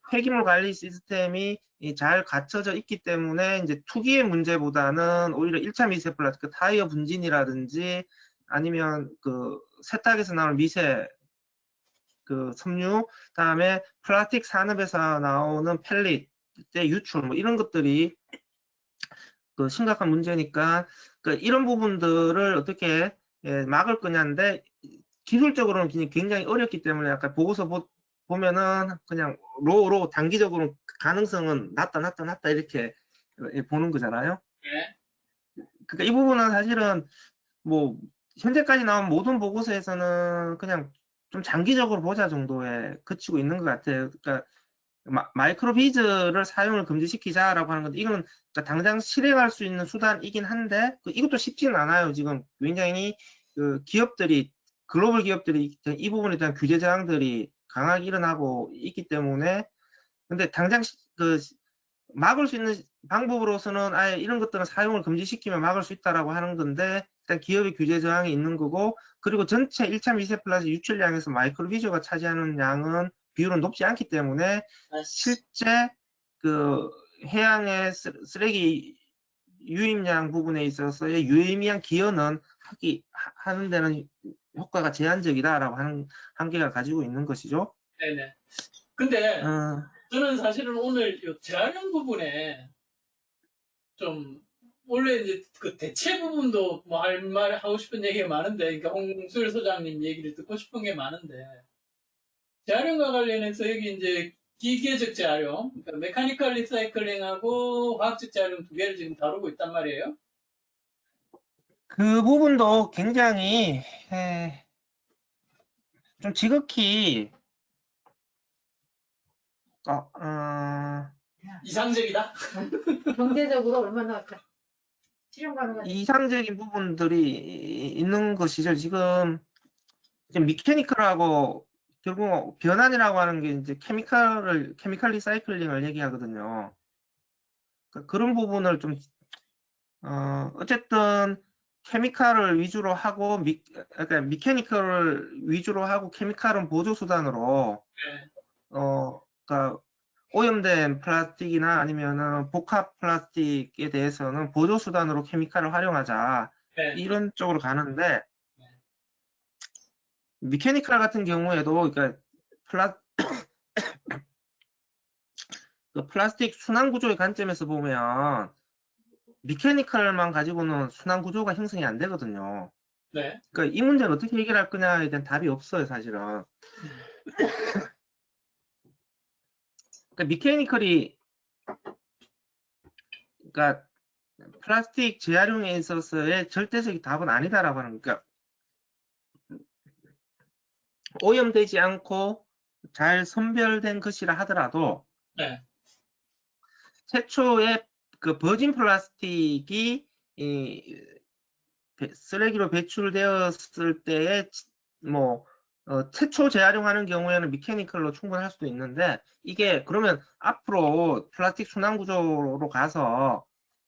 폐기물 관리 시스템이 잘 갖춰져 있기 때문에 이제 투기의 문제보다는 오히려 1차 미세 플라스틱 타이어 분진이라든지 아니면 그 세탁에서 나오는 미세 그 섬유, 다음에 플라스틱 산업에서 나오는 펠릿의 유출, 뭐 이런 것들이 그 심각한 문제니까 그 이런 부분들을 어떻게 막을 거냐인데 기술적으로는 굉장히 어렵기 때문에 아까 보고서 보면은 그냥 로로 단기적으로 가능성은 낮다 이렇게 보는 거잖아요. 네. 그러니까 이 부분은 사실은 뭐 현재까지 나온 모든 보고서에서는 그냥 좀 장기적으로 보자 정도에 그치고 있는 것 같아요. 그러니까 마이크로 비즈를 사용을 금지시키자라고 하는 건데 이거는 그러니까 당장 실행할 수 있는 수단이긴 한데 이것도 쉽지는 않아요. 지금 굉장히 그 기업들이 글로벌 기업들이 이 부분에 대한 규제 저항들이 강하게 일어나고 있기 때문에 근데 당장 그 막을 수 있는 방법으로서는 아예 이런 것들은 사용을 금지시키면 막을 수 있다라고 하는 건데 일단 기업의 규제 저항이 있는 거고 그리고 전체 1차 미세 플라스틱 유출량에서 마이크로 비즈가 차지하는 양은 비율은 높지 않기 때문에 실제 그 해양의 쓰레기 유입량 부분에 있어서의 유의미한 기여는 하는 데는 효과가 제한적이다라고 하는 한계가 가지고 있는 것이죠. 네네. 근데 어, 저는 사실은 오늘 이 재활용 부분에 좀 원래 이제 그 대체 부분도 뭐 할 말 하고 싶은 얘기가 많은데, 그러니까 홍수일 소장님 얘기를 듣고 싶은 게 많은데 재활용과 관련해서 여기 이제 기계적 재활용, 그러니까 메카니컬 리사이클링하고 화학적 재활용 두 개를 지금 다루고 있단 말이에요. 그 부분도 굉장히 좀 지극히 이상적이다. 경제적으로 얼마나 실현 가능한지. 이상적인 부분들이 있는 것이죠. 지금 미케니컬하고 결국 변환이라고 하는 게 이제 케미칼 리사이클링을 얘기하거든요. 그러니까 그런 부분을 좀 어쨌든 케미칼을 위주로 하고 그러니까 미케니컬을 위주로 하고 케미칼은 보조 수단으로 네. 그러니까 오염된 플라스틱이나 아니면은 복합 플라스틱에 대해서는 보조 수단으로 케미칼을 활용하자 네. 이런 쪽으로 가는데 미케니컬 같은 경우에도 그러니까 그 플라스틱 순환 구조의 관점에서 보면 미케니컬만 가지고는 순환 구조가 형성이 안 되거든요. 네. 그러니까 이 문제를 어떻게 해결할 거냐에 대한 답이 없어요, 사실은. 그러니까 미케니컬이 그러니까 플라스틱 재활용에 있어서의 절대적인 답은 아니다라고 하는 거니까 오염되지 않고 잘 선별된 것이라 하더라도 네. 최초의 그 버진 플라스틱이 쓰레기로 배출되었을 때의 뭐 최초 재활용하는 경우에는 미케니컬로 충분할 수도 있는데 이게 그러면 앞으로 플라스틱 순환 구조로 가서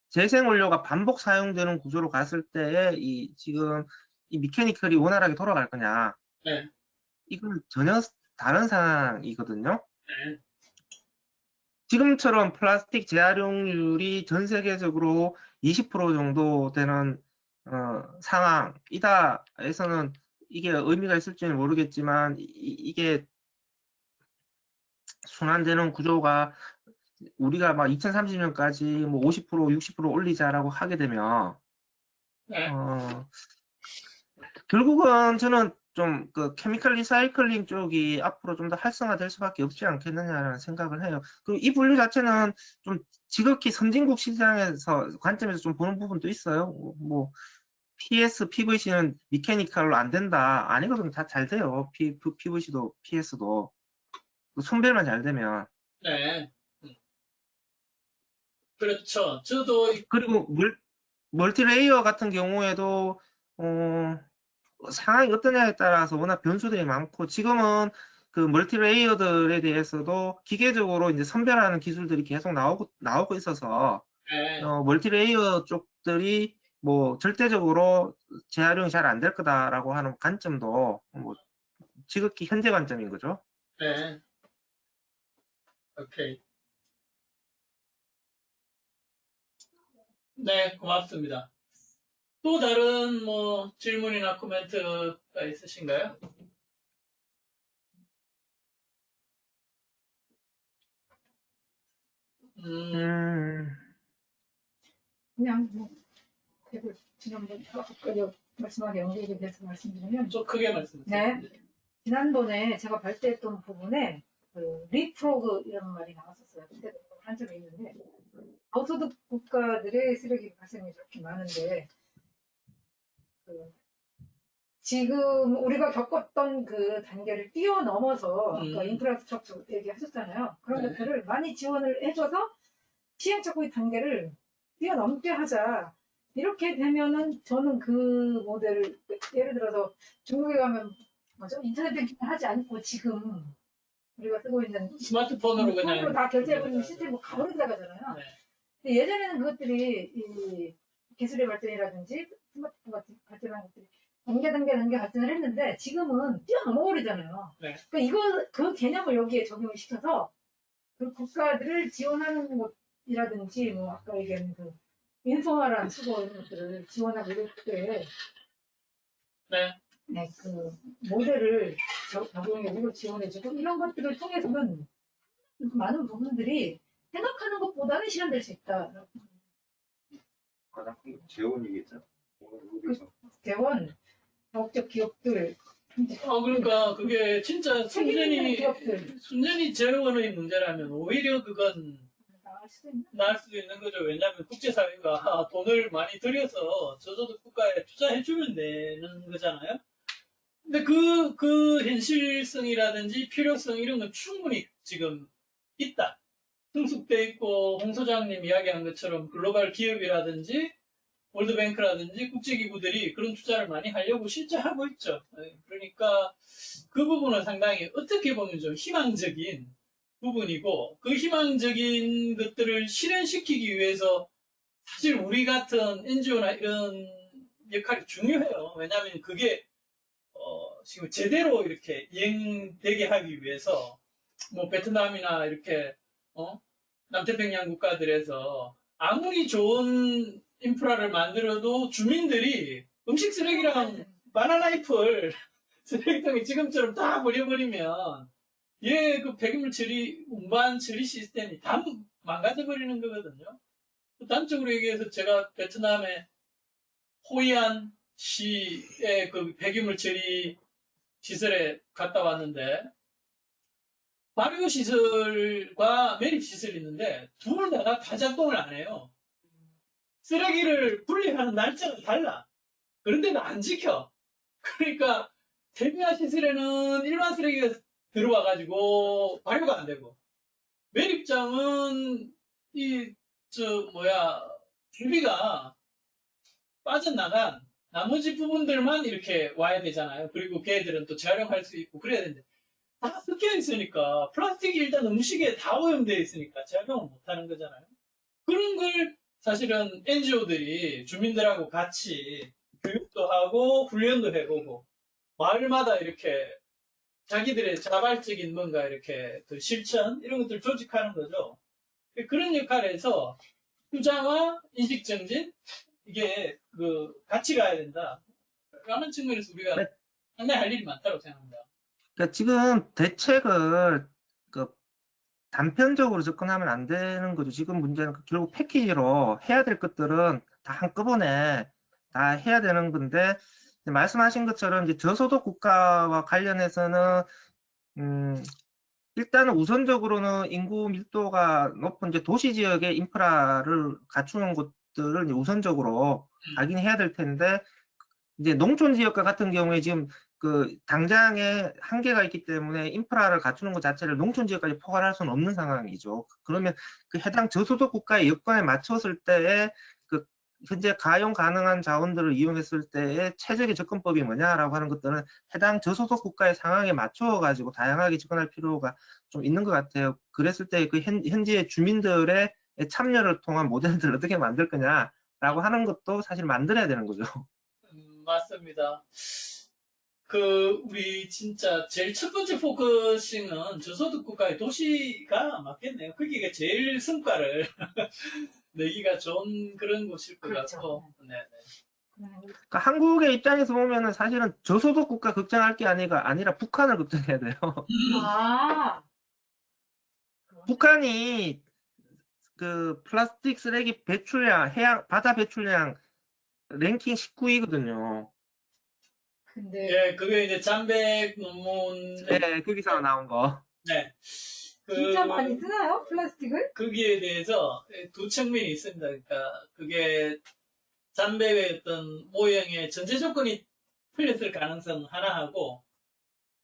재생 원료가 반복 사용되는 구조로 갔을 때에 이 지금 이 미케니컬이 원활하게 돌아갈 거냐? 네. 이건 전혀 다른 상황이거든요. 네. 지금처럼 플라스틱 재활용률이 전 세계적으로 20% 정도 되는 상황이다 해서는 이게 의미가 있을지는 모르겠지만 이게 순환되는 구조가 우리가 막 2030년까지 뭐 50%, 60% 올리자라고 하게 되면 네. 결국은 저는 좀 그 케미컬 리사이클링 쪽이 앞으로 좀 더 활성화될 수밖에 없지 않겠느냐라는 생각을 해요. 그리고 이 분류 자체는 좀 지극히 선진국 시장에서 관점에서 좀 보는 부분도 있어요. 뭐 PS, PVC는 미케니컬로 안 된다. 아니거든요. 다 잘 돼요. PVC도 PS도 손별만 잘 되면. 네. 그렇죠. 저도 그리고 멀티레이어 같은 경우에도 상황이 어떠냐에 따라서 워낙 변수들이 많고 지금은 그 멀티레이어들에 대해서도 기계적으로 이제 선별하는 기술들이 계속 나오고 있어서 네. 멀티레이어 쪽들이 뭐 절대적으로 재활용이 잘 안 될 거다라고 하는 관점도 뭐 지극히 현재 관점인 거죠. 네. 오케이. 네, 고맙습니다. 또 다른 뭐 질문이나 코멘트가 있으신가요? 음, 그냥 뭐 대부 지난번 아까 말씀하신 연계에 대해서 말씀드리면 좀 크게 말씀해 네. 주세요. 지난번에 제가 발제했던 부분에 그 리프로그 이런 말이 나왔었어요. 그때도 한 적이 있는데 저소득 국가들의 쓰레기 발생이 이렇게 많은데 그 지금 우리가 겪었던 그 단계를 뛰어넘어서 아까 인프라스트럭처 얘기하셨잖아요. 그런 네. 것들을 많이 지원을 해줘서 시행착오의 단계를 뛰어넘게 하자. 이렇게 되면은 저는 그 모델을 예를 들어서 중국에 가면 뭐죠? 인터넷 뱅킹을 하지 않고 지금 우리가 쓰고 있는 스마트폰으로 그냥 폰으로 다 결제해버리는 시스템으로 가버린다잖아요. 네. 근데 예전에는 그것들이 이 기술의 발전이라든지 스마트폰 같은 발전한 것들이 단계 발전을 했는데 지금은 뛰어넘어버리잖아요. 네. 그러니까 그 개념을 여기에 적용을 시켜서 그 국가들을 지원하는 곳이라든지 뭐 아까 얘기한 그 인포멀한 수고 이런 것들을 지원하고 이럴 때 네. 네, 그 모델을 적용해주고 지원해주고 이런 것들을 통해서는 많은 부분들이 생각하는 것보다는 실현될 수 있다. 가장 큰 건 재원이겠죠. 여기서 대원, 자국적 기업들, 그러니까 그게 진짜 책임 있는 순전히 기업들 재원의 문제라면 오히려 그건 나갈 수도 있는. 나을 수도 있는 거죠. 왜냐하면 국제사회가 돈을 많이 들여서 저소득 국가에 투자해주면 되는 거잖아요. 근데 그 현실성이라든지 필요성 이런 건 충분히 지금 있다. 성숙돼 있고 홍 소장님 이야기한 것처럼 글로벌 기업이라든지 월드뱅크라든지 국제기구들이 그런 투자를 많이 하려고 실제 하고 있죠. 그러니까 그 부분은 상당히 어떻게 보면 좀 희망적인 부분이고 그 희망적인 것들을 실현시키기 위해서 사실 우리 같은 NGO나 이런 역할이 중요해요. 왜냐하면 그게 지금 제대로 이렇게 이행되게 하기 위해서 뭐 베트남이나 이렇게 남태평양 국가들에서 아무리 좋은 인프라를 만들어도 주민들이 음식 쓰레기랑 바나나 잎을 쓰레기통에 지금처럼 다 버려버리면 그 폐기물 처리, 운반 처리 시스템이 다 망가져버리는 거거든요. 단적으로 얘기해서 제가 베트남의 호이안 시의 그 폐기물 처리 시설에 갔다 왔는데 발효 시설과 매립 시설이 있는데 둘 다 작동을 안 해요. 쓰레기를 분리하는 날짜가 달라. 그런데도 안 지켜. 그러니까 태비화 시설에는 일반 쓰레기가 들어와가지고 발효가 안 되고 매립장은 준비가 빠져나간 나머지 부분들만 이렇게 와야 되잖아요. 그리고 걔들은 또 재활용할 수 있고 그래야 되는데 다 섞여 있으니까 플라스틱이 일단 음식에 다 오염되어 있으니까 재활용을 못 하는 거잖아요. 그런 걸 사실은 NGO들이 주민들하고 같이 교육도 하고 훈련도 해보고 마을마다 이렇게 자기들의 자발적인 뭔가 이렇게 그 실천 이런 것들 조직하는 거죠. 그런 역할에서 투자와 인식 정진 이게 그 같이 가야 된다라는 측면에서 우리가 네. 상당히 할 일이 많다고 생각합니다. 그러니까 지금 대책을 그 단편적으로 접근하면 안 되는 거죠. 지금 문제는 결국 패키지로 해야 될 것들은 다 한꺼번에 다 해야 되는 건데, 말씀하신 것처럼 이제 저소득 국가와 관련해서는, 일단은 우선적으로는 인구 밀도가 높은 이제 도시 지역의 인프라를 갖추는 것들을 이제 우선적으로 가긴 해야 될 텐데, 이제 농촌 지역과 같은 경우에 지금 그 당장에 한계가 있기 때문에 인프라를 갖추는 것 자체를 농촌 지역까지 포괄할 수는 없는 상황이죠. 그러면 그 해당 저소득 국가의 여건에 맞췄을 때에 그 현재 가용 가능한 자원들을 이용했을 때의 최적의 접근법이 뭐냐라고 하는 것들은 해당 저소득 국가의 상황에 맞춰 가지고 다양하게 접근할 필요가 좀 있는 것 같아요. 그랬을 때 그 현지의 주민들의 참여를 통한 모델들을 어떻게 만들 거냐라고 하는 것도 사실 만들어야 되는 거죠. 맞습니다. 그 우리 진짜 제일 첫 번째 포커싱은 저소득 국가의 도시가 맞겠네요. 거기가 제일 성과를 내기가 좋은 그런 곳일 것 그렇죠. 같고. 네네. 그러니까 한국의 입장에서 보면은 사실은 저소득 국가 걱정할 게 아니라 북한을 걱정해야 돼요. 아, 북한이 그 플라스틱 쓰레기 배출량, 해양 바다 배출량 랭킹 19위거든요. 근데 예, 그게 이제 잠백 논문, 네, 거기서 나온 거. 네. 진짜 많이 쓰나요? 플라스틱을? 거기에 대해서 두 측면이 있습니다. 그러니까 그게 잠백의 어떤 모형의 전제 조건이 틀렸을 가능성 하나 하고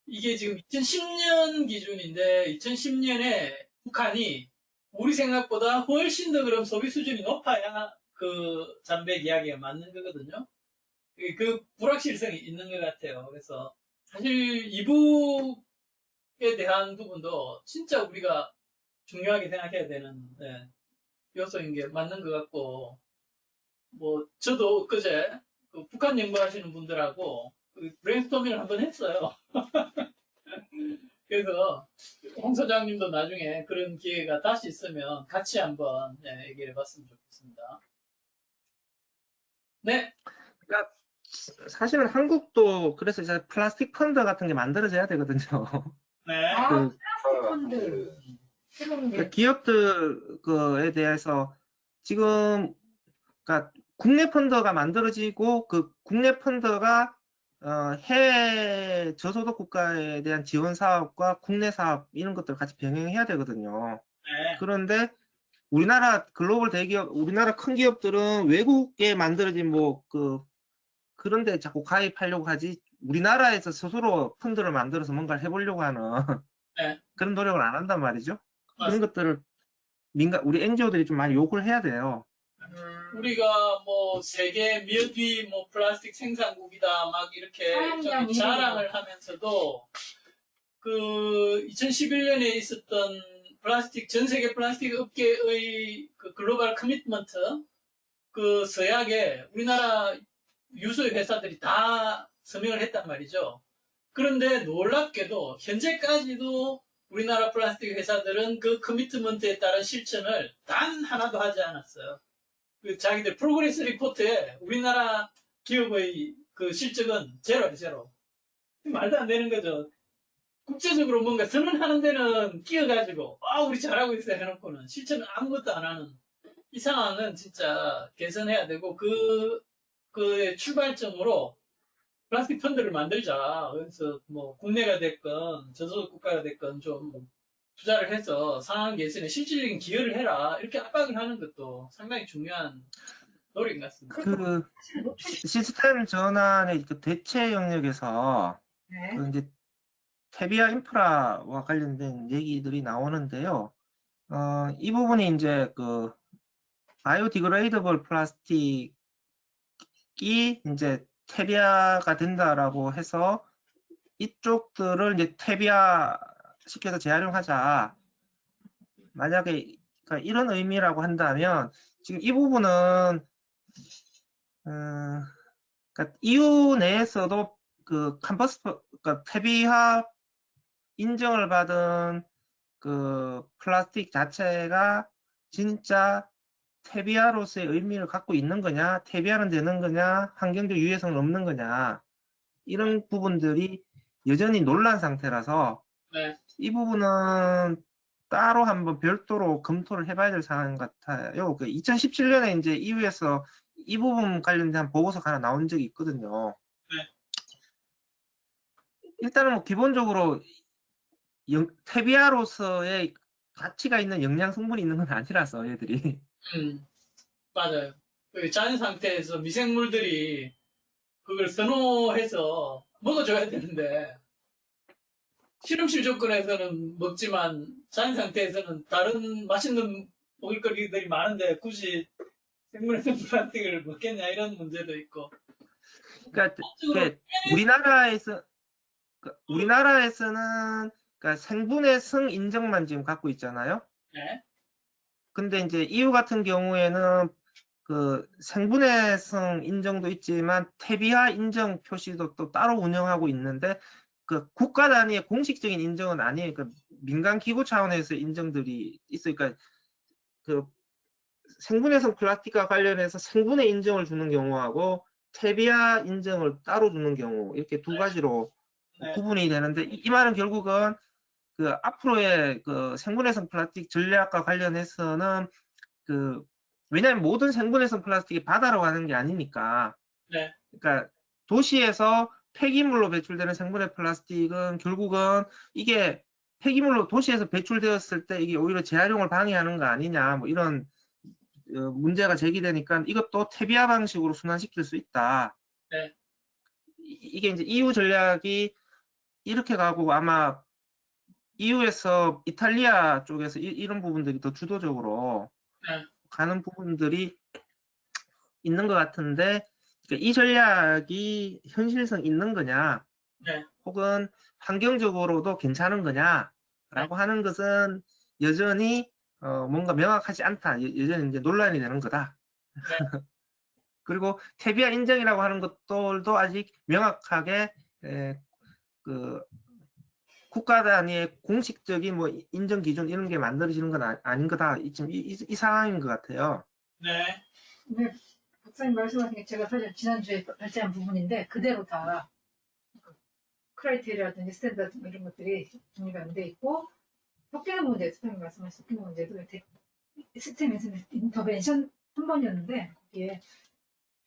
이게 지금 2010년 기준인데 2010년에 북한이 우리 생각보다 훨씬 더 그럼 소비 수준이 높아야 그 잠백 이야기가 맞는 거거든요. 그 불확실성이 있는 것 같아요. 그래서 사실 이북에 대한 부분도 진짜 우리가 중요하게 생각해야 되는 요소인 게 맞는 것 같고 뭐 저도 엊그제 그 북한 연구하시는 분들하고 그 브레인스토밍을 한번 했어요. 그래서 홍 소장님도 나중에 그런 기회가 다시 있으면 같이 한번 얘기를 해봤으면 좋겠습니다. 네. 그러니까 사실은 한국도 그래서 이제 플라스틱 펀드 같은 게 만들어져야 되거든요. 네. 아, 그 플라스틱 펀드. 새로운 게. 기업들 그에 대해서 지금 그러니까 국내 펀드가 만들어지고 그 국내 펀드가 해외 저소득 국가에 대한 지원 사업과 국내 사업 이런 것들을 같이 병행해야 되거든요. 네. 그런데 우리나라 글로벌 대기업, 우리나라 큰 기업들은 외국에 만들어진 그런데 자꾸 가입하려고 하지 우리나라에서 스스로 펀드를 만들어서 뭔가를 해보려고 하는 네. 그런 노력을 안 한단 말이죠. 그런 맞습니다. 것들을 우리 NGO들이 좀 많이 요구를 해야 돼요. 우리가 뭐 세계 몇 위 뭐 플라스틱 생산국이다 막 이렇게 사용량 좀 자랑을 하면서도 그 2011년에 있었던 플라스틱 전 세계 플라스틱 업계의 그 글로벌 커미트먼트 그 서약에 우리나라 유수의 회사들이 다 서명을 했단 말이죠. 그런데 놀랍게도 현재까지도 우리나라 플라스틱 회사들은 그 커미트먼트에 따른 실천을 단 하나도 하지 않았어요. 그 자기들 프로그레스 리포트에 우리나라 기업의 그 실적은 제로예요, 제로. 말도 안 되는 거죠. 국제적으로 뭔가 선언하는 데는 끼어가지고, 우리 잘하고 있어요 해놓고는 실천은 아무것도 안 하는 이 상황은 진짜 개선해야 되고, 그의 출발점으로 플라스틱 펀드를 만들자. 그래서 뭐 국내가 됐건 저소득 국가가 됐건 좀 투자를 해서 상황 개선에 실질적인 기여를 해라. 이렇게 압박을 하는 것도 상당히 중요한 노력인 것 같습니다. 그 시스템 전환의 그 대체 영역에서 네. 그 이제 태비와 인프라와 관련된 얘기들이 나오는데요. 이 부분이 이제 바이오디그레이더블 플라스틱이 이제 태비화가 된다라고 해서 이쪽들을 이제 태비화 시켜서 재활용하자. 만약에 그러니까 이런 의미라고 한다면 지금 이 부분은 그러니까 EU 내에서도 그 캠퍼스 그러니까 태비화 인정을 받은 그 플라스틱 자체가 진짜 태비화로서의 의미를 갖고 있는 거냐, 태비화는 되는 거냐, 환경적 유해성은 없는 거냐, 이런 부분들이 여전히 논란 상태라서 네. 이 부분은 따로 한번 별도로 검토를 해봐야 될 사안 같아요. 그 2017년에 이제 EU에서 이 부분 관련된 보고서가 하나 나온 적이 있거든요. 네. 일단은 뭐 기본적으로 태비화로서의 가치가 있는 영양 성분이 있는 건 아니라서 얘들이. 맞아요. 그 자연 상태에서 미생물들이 그걸 선호해서 먹어줘야 되는데, 실험실 조건에서는 먹지만 자연 상태에서는 다른 맛있는 먹을거리들이 많은데 굳이 생물성 플라스틱을 먹겠냐 이런 문제도 있고. 그러니까 우리나라에서는 그러니까 생분해 성 인정만 지금 갖고 있잖아요. 네. 근데 이제 EU 같은 경우에는 그 생분해성 인정도 있지만 태비화 인정 표시도 또 따로 운영하고 있는데 그 국가 단위의 공식적인 인정은 아니에요. 그 민간 기구 차원에서 인정들이 있어요. 그러니까 그 생분해성 플라스틱과 관련해서 생분해 인정을 주는 경우하고 태비화 인정을 따로 주는 경우 이렇게 두 가지로 네. 구분이 되는데 이 말은 결국은 그 앞으로의 그 생분해성 플라스틱 전략과 관련해서는 그 왜냐하면 모든 생분해성 플라스틱이 바다로 가는 게 아니니까. 네. 그러니까 도시에서 폐기물로 배출되는 생분해 플라스틱은 결국은 이게 폐기물로 도시에서 배출되었을 때 이게 오히려 재활용을 방해하는 거 아니냐 뭐 이런 문제가 제기되니까 이것도 태비화 방식으로 순환시킬 수 있다. 네. 이게 이제 EU 전략이 이렇게 가고 아마 EU에서 이탈리아 쪽에서 이런 부분들이 더 주도적으로 네. 가는 부분들이 있는 것 같은데 그러니까 이 전략이 현실성 있는 거냐 네. 혹은 환경적으로도 괜찮은 거냐라고 하는 것은 여전히 뭔가 명확하지 않다. 여전히 이제 논란이 되는 거다. 그리고 태비화 인정이라고 하는 것들도 아직 명확하게 그 국가 단위의 공식적인 뭐 인정 기준 이런 게 만들어지는 건 아닌 거다. 지금 이 상황인 것 같아요. 네. 근데 박사님 말씀하신 게 제가 사실 지난주에 발제한 부분인데 그대로 다 크라이테리아라든지 스탠다드 이런 것들이 정리가 안 돼 있고 섞이는 문제, 선생님 말씀하신 섞이는 문제도 시스템 인터벤션 3번이었는데 이게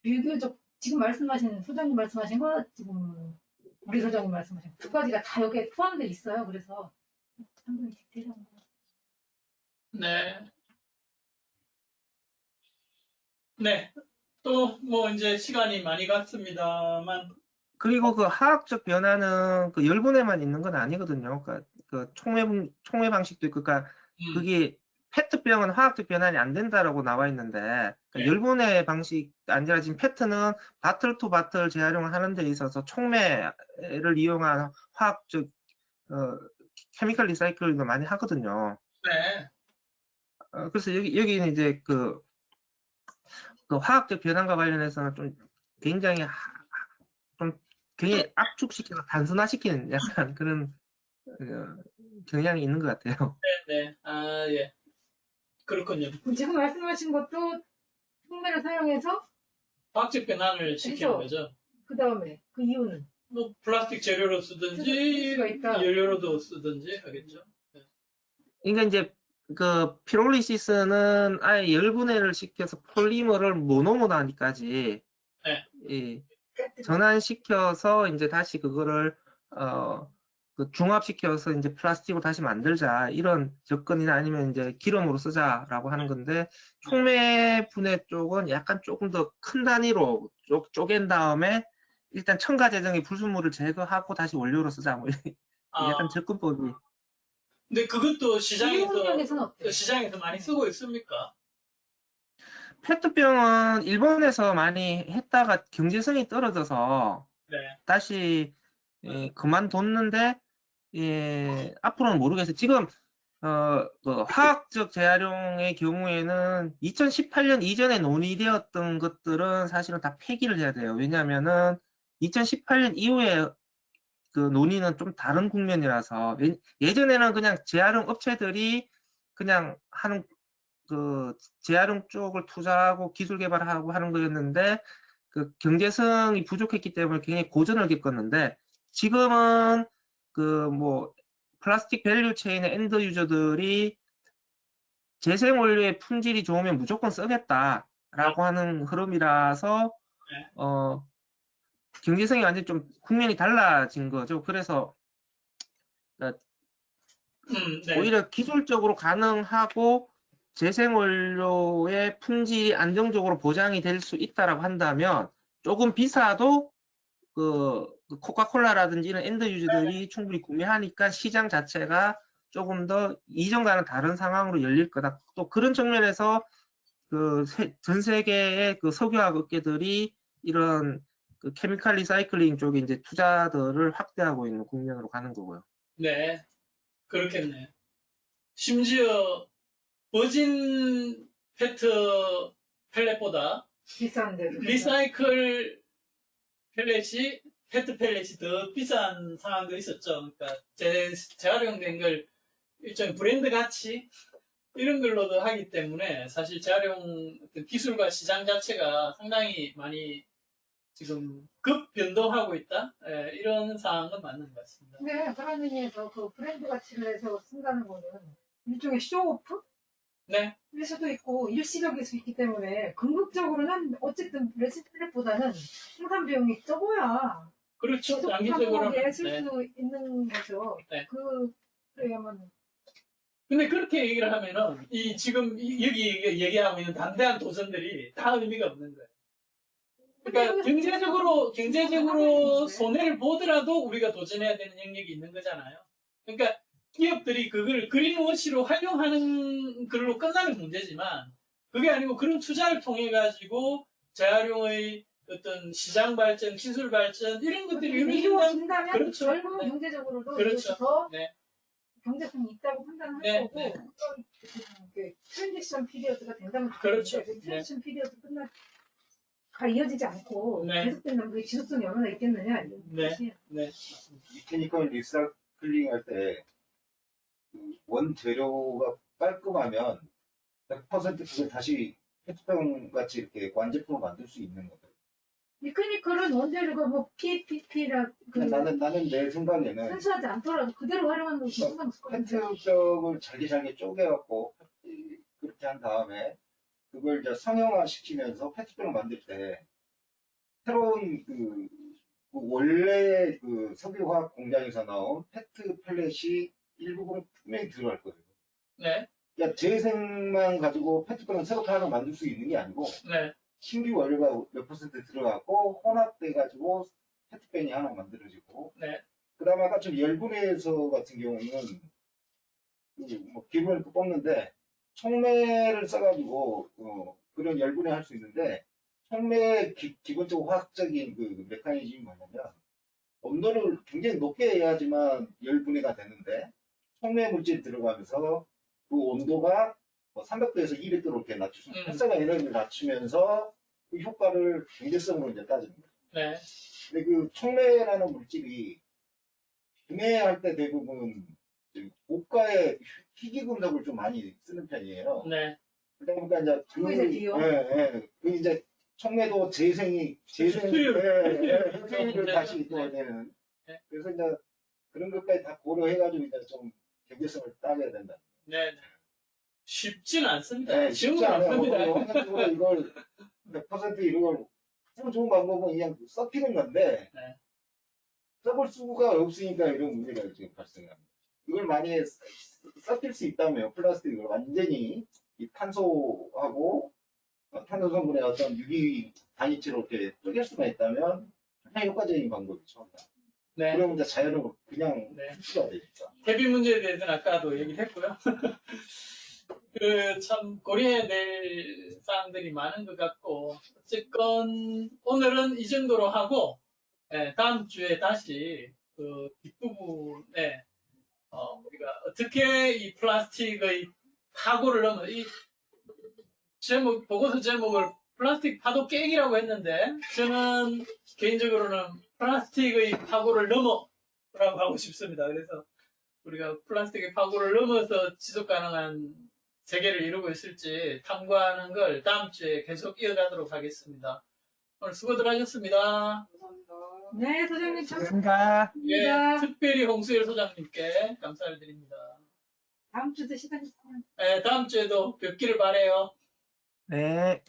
비교적 지금 말씀하신 소장님 말씀하신 거 지금 우리 소장님 말씀하신 두 가지가 다 여기에 포함되어 있어요. 그래서 상당히 디테일한 거. 네. 네. 또 뭐 이제 시간이 많이 갔습니다만. 그리고 그 화학적 변화는 그 열분에만 있는 건 아니거든요. 그러니까 그 총매 방식도 있고, 그러니까 그게 페트병은 화학적 변환이 안 된다라고 나와 있는데 그러니까 네. 열분해 방식 아니라 지금 페트는 바틀 투 바틀 재활용을 하는 데 있어서 총매를 이용한 화학적 케미컬 리사이클도 많이 하거든요. 네. 그래서 여기는 이제 그 화학적 변환과 관련해서는 좀 굉장히 굉장히 압축시켜서 단순화시키는 약간 그런 경향이 있는 것 같아요. 네. 아, 예. 그렇군요. 지금 말씀하신 것도 총매를 사용해서 화학적 변환을 시키는 그래서 거죠. 그 다음에 그 이유는 뭐 플라스틱 재료로 쓸 쓰든지 수가 있다. 연료로도 쓰든지 하겠죠. 그러니까 이제 그 피롤리시스는 아예 열분해를 시켜서 폴리머를 모노모나니까지 네. 전환시켜서 이제 다시 그거를 그 중합시켜서 이제 플라스틱으로 다시 만들자 이런 접근이나 아니면 이제 기름으로 쓰자라고 하는 건데 총매 분해 쪽은 약간 조금 더 큰 단위로 쪼갠 다음에 일단 첨가 재정의 불순물을 제거하고 다시 원료로 쓰자 뭐 약간 접근법이. 근데 그것도 이용력에서는 어때요? 시장에서 많이 쓰고 있습니까? 페트병은 일본에서 많이 했다가 경제성이 떨어져서 네. 다시 그만뒀는데 앞으로는 모르겠어요. 지금 그 화학적 재활용의 경우에는 2018년 이전에 논의되었던 것들은 사실은 다 폐기를 해야 돼요. 왜냐하면은 2018년 이후에 그 논의는 좀 다른 국면이라서 예전에는 그냥 재활용 업체들이 그냥 하는 그 재활용 쪽을 투자하고 기술 개발하고 하는 거였는데 그 경제성이 부족했기 때문에 굉장히 고전을 겪었는데 지금은 그 뭐 플라스틱 밸류 체인의 엔드 유저들이 재생 원료의 품질이 좋으면 무조건 쓰겠다라고 하는 흐름이라서 경제성이 완전히 좀 국면이 달라진 거죠. 그래서 네. 오히려 기술적으로 가능하고 재생원료의 품질이 안정적으로 보장이 될 수 있다라고 한다면 조금 비싸도 그 코카콜라라든지 이런 엔드 유저들이 충분히 구매하니까 시장 자체가 조금 더 이전과는 다른 상황으로 열릴 거다. 또 그런 측면에서 그 전 세계의 그 석유화학 업계들이 이런 그 케미칼 리사이클링 쪽에 이제 투자들을 확대하고 있는 국면으로 가는 거고요. 네. 그렇겠네요. 심지어 버진 페트 펠렛보다 비싼데도. 리사이클 펠렛이 페트 펠렛이 더 비싼 상황도 있었죠. 그러니까 재활용된 걸 일종의 브랜드 가치 이런 걸로도 하기 때문에 사실 재활용 기술과 시장 자체가 상당히 많이 지금 급 변동하고 있다. 예, 이런 상황은 맞는 것 같습니다. 근데 그런 의미에서 그 브랜드 가치를 해서 쓴다는 거는 일종의 쇼오프? 네, 일 수도 있고 일시적일 수 있기 때문에 궁극적으로는 어쨌든 레시피보다는 생산 비용이 적어야 그렇죠. 계속 장기적으로. 가능하게 쓸 네. 수 있는 거죠. 네. 그래야만. 근데 그렇게 얘기를 하면은 이 지금 여기 얘기하고 있는 담대한 도전들이 다 의미가 없는 거예요. 그러니까 경제적으로 손해를 보더라도 우리가 도전해야 되는 영역이 있는 거잖아요. 그러니까 기업들이 그걸 그린워시로 활용하는 걸로 끝나는 문제지만 그게 아니고 그런 투자를 통해 가지고 재활용의 어떤 시장 발전, 기술 발전 이런 것들이 이루어진다면 그렇죠. 결국은 네. 경제적으로도 그렇죠. 이것이 더 네. 경제성이 있다고 판단할 네, 거고 네. 그 트랜지션 피리어드가 된다면 그렇죠. 그 트랜지션 피리어드 가 이어지지 않고 네. 계속된다면 그게 지속성이 얼마나 있겠느냐 이런 네. 뜻이에요. 네. 메케니컬 리사이클링 할 때 원재료가 깔끔하면 100% 그걸 다시 페트병 같이 이렇게 완제품을 만들 수 있는 거예요. 메커니컬은 원재료가 뭐 PPP라 그 나는 내 생각에는 순수하지 않더라도 그대로 활용하는 것도 상관없을 것 같아요. 페트병을 잘게 잘게쪼개갖고 그렇게 한 다음에 그걸 이제 성형화 시키면서 페트병을 만들 때 새로운 그 원래 그 석유화학 공장에서 나온 페트 펠렛이 일부분 분명히 들어갈 거예요. 네. 그러니까 재생만 가지고 페트병을 새롭게 하나 만들 수 있는 게 아니고 네. 신규 원료가 몇 퍼센트 들어가고 혼합돼가지고 페트병이 하나 만들어지고 네. 그 다음에 아까 좀 열분해서 같은 경우는 뭐 기름을 뽑는데 촉매를 써가지고 그런 열분해 할 수 있는데 촉매의 기본적으로 화학적인 그 메커니즘이 뭐냐면 온도를 굉장히 높게 해야지만 열분해가 되는데 촉매 물질이 들어가면서 그 온도가 300도에서 200도로 이렇게 낮추죠. 활성화 에너지를 낮추면서 그 효과를 경제성으로 이제 따지는 거죠. 네. 근데 그 촉매라는 물질이 분해할 때 대부분 고가의 희귀금속을 좀 많이 쓰는 편이에요. 네. 그러니까 이제 그 이제 촉매도 수율을 다시 또 내는. 네. 그래서 이제 그런 것까지 다 고려해가지고 이제 좀 경제성을 따져야 된다. 네. 쉽지는 않습니다. 네, 쉽지 않아요. 않습니다. 이걸 100% 이런 걸 가장 좋은 방법은 그냥 썩히는 건데 네. 썩을 수가 없으니까 이런 문제가 지금 발생합니다. 이걸 만약에 썩힐 수 있다면 플라스틱을 완전히 이 탄소하고 탄소 성분의 어떤 유기 단위체로 이렇게 쪼갤 수가 있다면 굉장히 효과적인 방법이죠. 네. 그러면 이제 자연으로 그냥 네. 흡수가 되니까. 대비 문제에 대해서는 아까도 얘기를 했고요. 참 고려해야 될 사항들이 많은 것 같고 어쨌건 오늘은 이 정도로 하고 다음 주에 다시 그 뒷부분에 우리가 어떻게 이 플라스틱의 파고를 넘어 이 제목 보고서 제목을 플라스틱 파도 깨기라고 했는데 저는 개인적으로는 플라스틱의 파고를 넘어라고 하고 싶습니다. 그래서 우리가 플라스틱의 파고를 넘어서 지속 가능한 세계를 이루고 있을지 탐구하는 걸 다음 주에 계속 이어가도록 하겠습니다. 오늘 수고들 하셨습니다. 감사합니다. 네, 소장님 참 고맙습니다. 예, 감사합니다. 특별히 홍수일 소장님께 감사를 드립니다. 다음 주도 시간 있어요. 다음 주에도 뵙기를 바래요. 네.